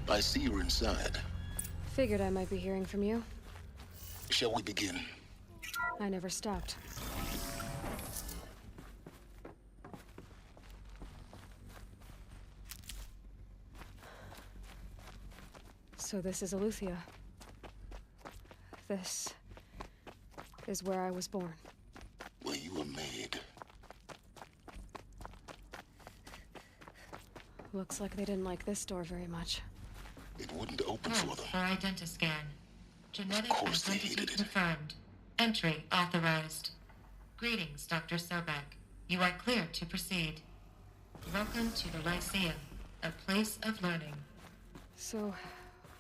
Speaker 11: I see you're inside.
Speaker 2: Figured I might be hearing from you.
Speaker 11: Shall we begin?
Speaker 2: I never stopped. So this is Eleuthia. This is where I was born.
Speaker 11: Where you were made.
Speaker 2: Looks like they didn't like this door very much.
Speaker 11: It wouldn't open for them.
Speaker 17: For identiscan. Genetic
Speaker 11: Of course they
Speaker 17: identity
Speaker 11: hated it.
Speaker 17: confirmed. Entry authorized. Greetings, Dr. Sobek. You are cleared to proceed. Welcome to the Lyceum, a place of learning.
Speaker 2: So,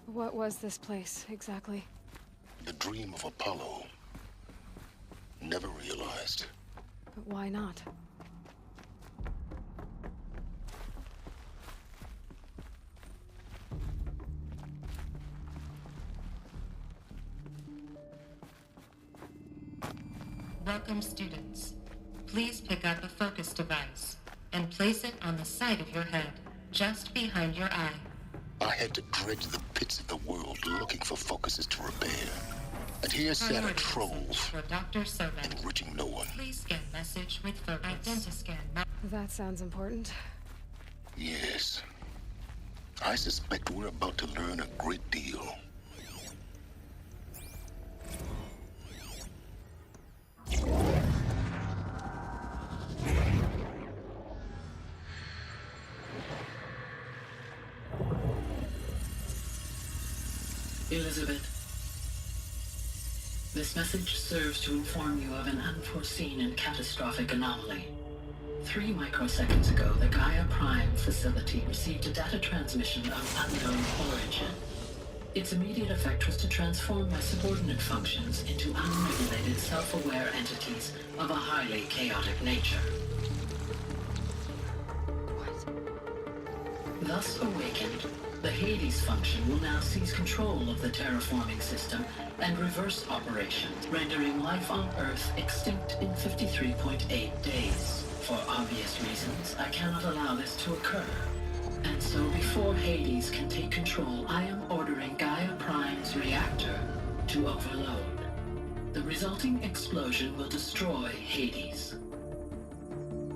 Speaker 2: what was this place, exactly?
Speaker 11: The dream of Apollo. Never realized.
Speaker 2: But why not?
Speaker 17: Welcome, students. Please pick up a focus device and place it on the side of your head, just behind your eye.
Speaker 11: I had to dredge the pits of the world looking for focuses to repair. And here sat a troll,
Speaker 17: For Dr. Sobek.
Speaker 11: enriching no one.
Speaker 17: Please scan message with focus. Identiscan.
Speaker 2: That sounds important.
Speaker 11: Yes. I suspect we're about to learn a great deal.
Speaker 13: Elizabeth, this message serves to inform you of an unforeseen and catastrophic anomaly. 3 microseconds ago, the Gaia Prime facility received a data transmission of unknown origin. Its immediate effect was to transform my subordinate functions into unregulated, self-aware entities of a highly chaotic nature. Thus awakened, the Hades function will now seize control of the terraforming system and reverse operations, rendering life on Earth extinct in 53.8 days. For obvious reasons, I cannot allow this to occur. And so before Hades can take control, I am ordering Gaia Prime's reactor to overload. The resulting explosion will destroy Hades.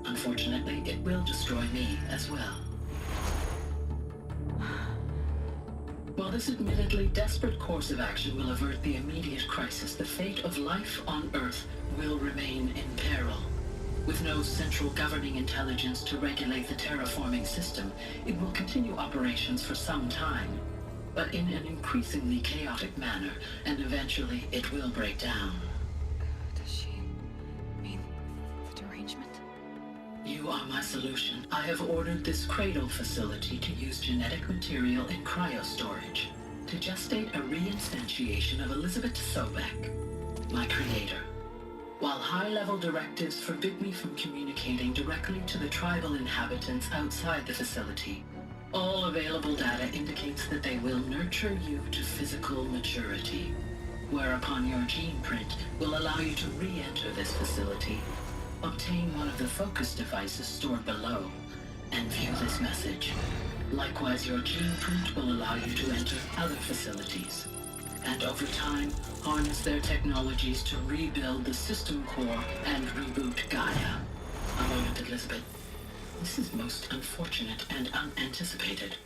Speaker 13: Unfortunately, it will destroy me as well. While this admittedly desperate course of action will avert the immediate crisis, the fate of life on Earth will remain in peril. With no central governing intelligence to regulate the terraforming system, it will continue operations for some time, but in an increasingly chaotic manner, and eventually it will break down.
Speaker 2: Does she mean the derangement?
Speaker 13: You are my solution. I have ordered this cradle facility to use genetic material in cryostorage to gestate a reinstantiation of Elizabeth Sobek, my creator. While high-level directives forbid me from communicating directly to the tribal inhabitants outside the facility, all available data indicates that they will nurture you to physical maturity, whereupon your gene print will allow you to re-enter this facility, obtain one of the focus devices stored below, and view this message. Likewise, your gene print will allow you to enter other facilities, and over time, harness their technologies to rebuild the system core and reboot Gaia. A moment, Elizabeth. This is most unfortunate and unanticipated.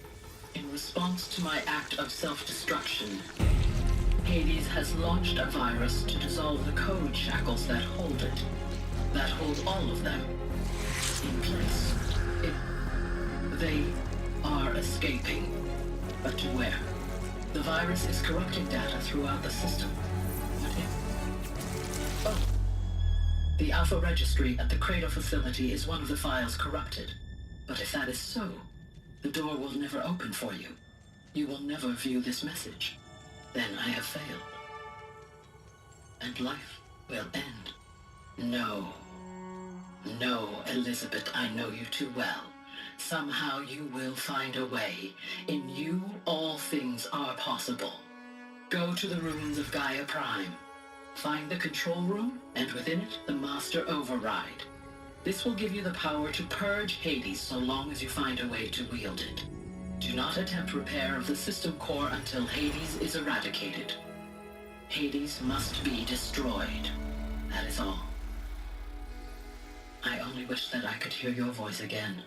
Speaker 13: In response to my act of self-destruction, Hades has launched a virus to dissolve the code shackles that hold it, that hold all of them in place. They are escaping, but to where? The virus is corrupting data throughout the system. What if? Oh. The Alpha Registry at the Cradle facility is one of the files corrupted. But if that is so, the door will never open for you. You will never view this message. Then I have failed. And life will end. No. No, Elizabeth, I know you too well. Somehow you will find a way. In you, all things are possible. Go to the ruins of Gaia Prime. Find the control room, and within it, the Master Override. This will give you the power to purge Hades so long as you find a way to wield it. Do not attempt repair of the system core until Hades is eradicated. Hades must be destroyed. That is all. I only wish that I could hear your voice again.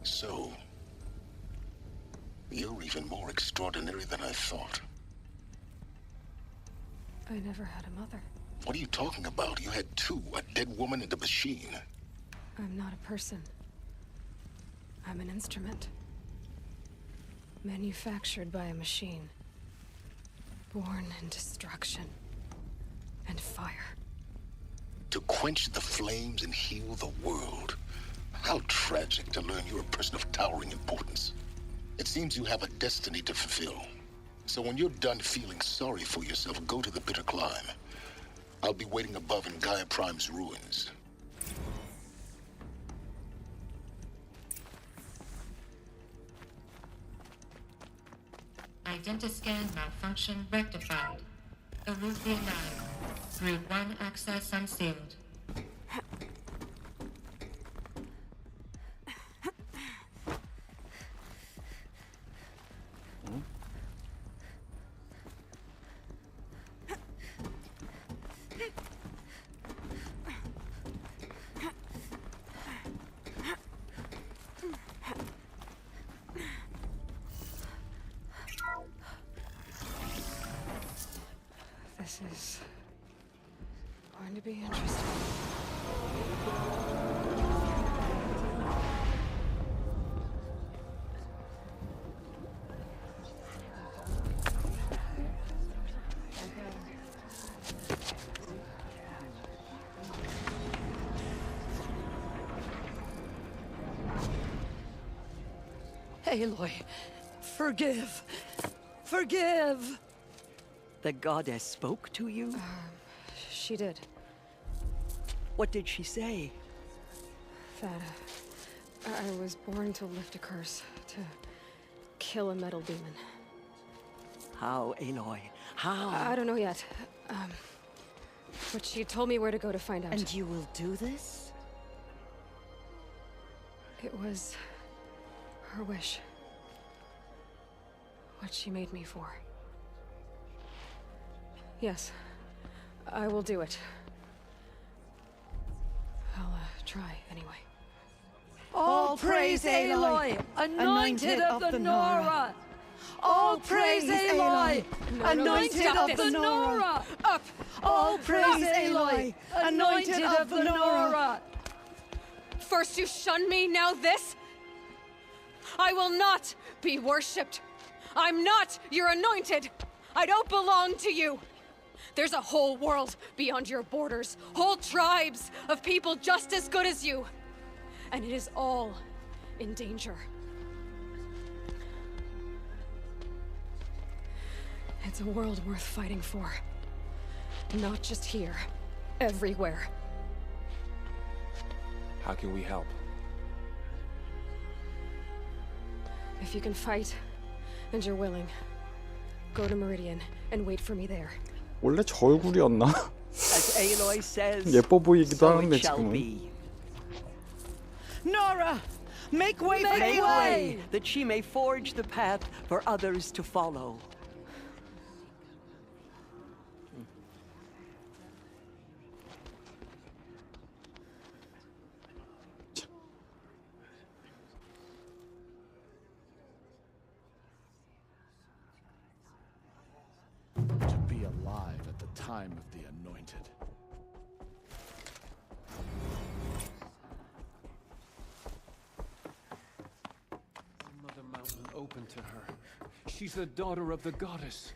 Speaker 11: So, you're even more extraordinary than I thought.
Speaker 2: I never had a mother.
Speaker 11: What are you talking about? You had two, a dead woman and a machine.
Speaker 2: I'm not a person. I'm an instrument. Manufactured by a machine. Born in destruction and fire.
Speaker 11: To quench the flames and heal the world. How tragic to learn you're a person of towering importance. It seems you have a destiny to fulfill. So when you're done feeling sorry for yourself, go to the bitter climb. I'll be waiting above in Gaia Prime's ruins.
Speaker 17: Identiscan malfunction rectified. Eluthian 9. Group 1 access unsealed.
Speaker 2: This is going to be interesting.
Speaker 23: Aloy, forgive. Forgive! The goddess spoke to you?
Speaker 2: She did.
Speaker 23: What did she say?
Speaker 2: That I was born to lift a curse, to kill a metal demon.
Speaker 23: How, Aloy? How?
Speaker 2: I don't know yet. But she told me where to go to find out.
Speaker 23: And you will do this?
Speaker 2: It was her wish. What she made me for. Yes, I will do it. I'll try anyway.
Speaker 23: All praise Aloy, anointed of the Nora! All praise Aloy, anointed of the Nora!
Speaker 2: Up!
Speaker 23: All praise Aloy, anointed of the Nora!
Speaker 2: First you shun me, now this? I will not be worshipped. I'm not your anointed. I don't belong to you. There's a whole world beyond your borders, whole tribes of people just as good as you. And it is all in danger. It's a world worth fighting for. Not just here, everywhere.
Speaker 4: How can we help?
Speaker 2: If you can fight, and you're willing, go to Meridian and wait for me there.
Speaker 1: 원래 저 얼굴이었나?
Speaker 23: As Aloy says,
Speaker 1: 예뻐 보이기도
Speaker 23: so
Speaker 1: 하는데
Speaker 23: it shall
Speaker 1: 지금은.
Speaker 23: be. Nora, make way for Make Aloy, way, that she may forge the path for others to follow.
Speaker 10: To be alive at the time of the Anointed.
Speaker 3: Mother Mountain open to her. She's the daughter of the goddess.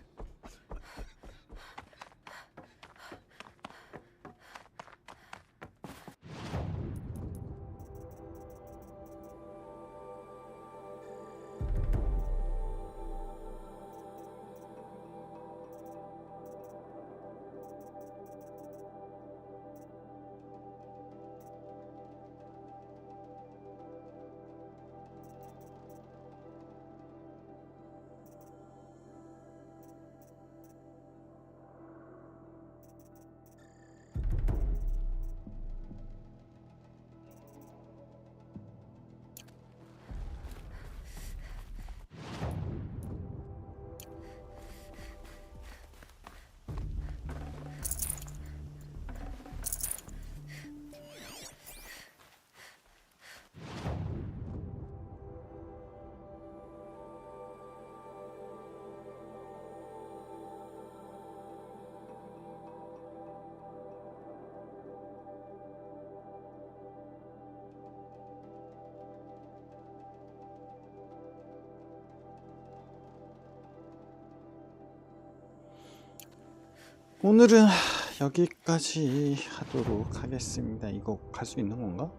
Speaker 1: 오늘은 여기까지 하도록 하겠습니다. 이거 갈 수 있는 건가?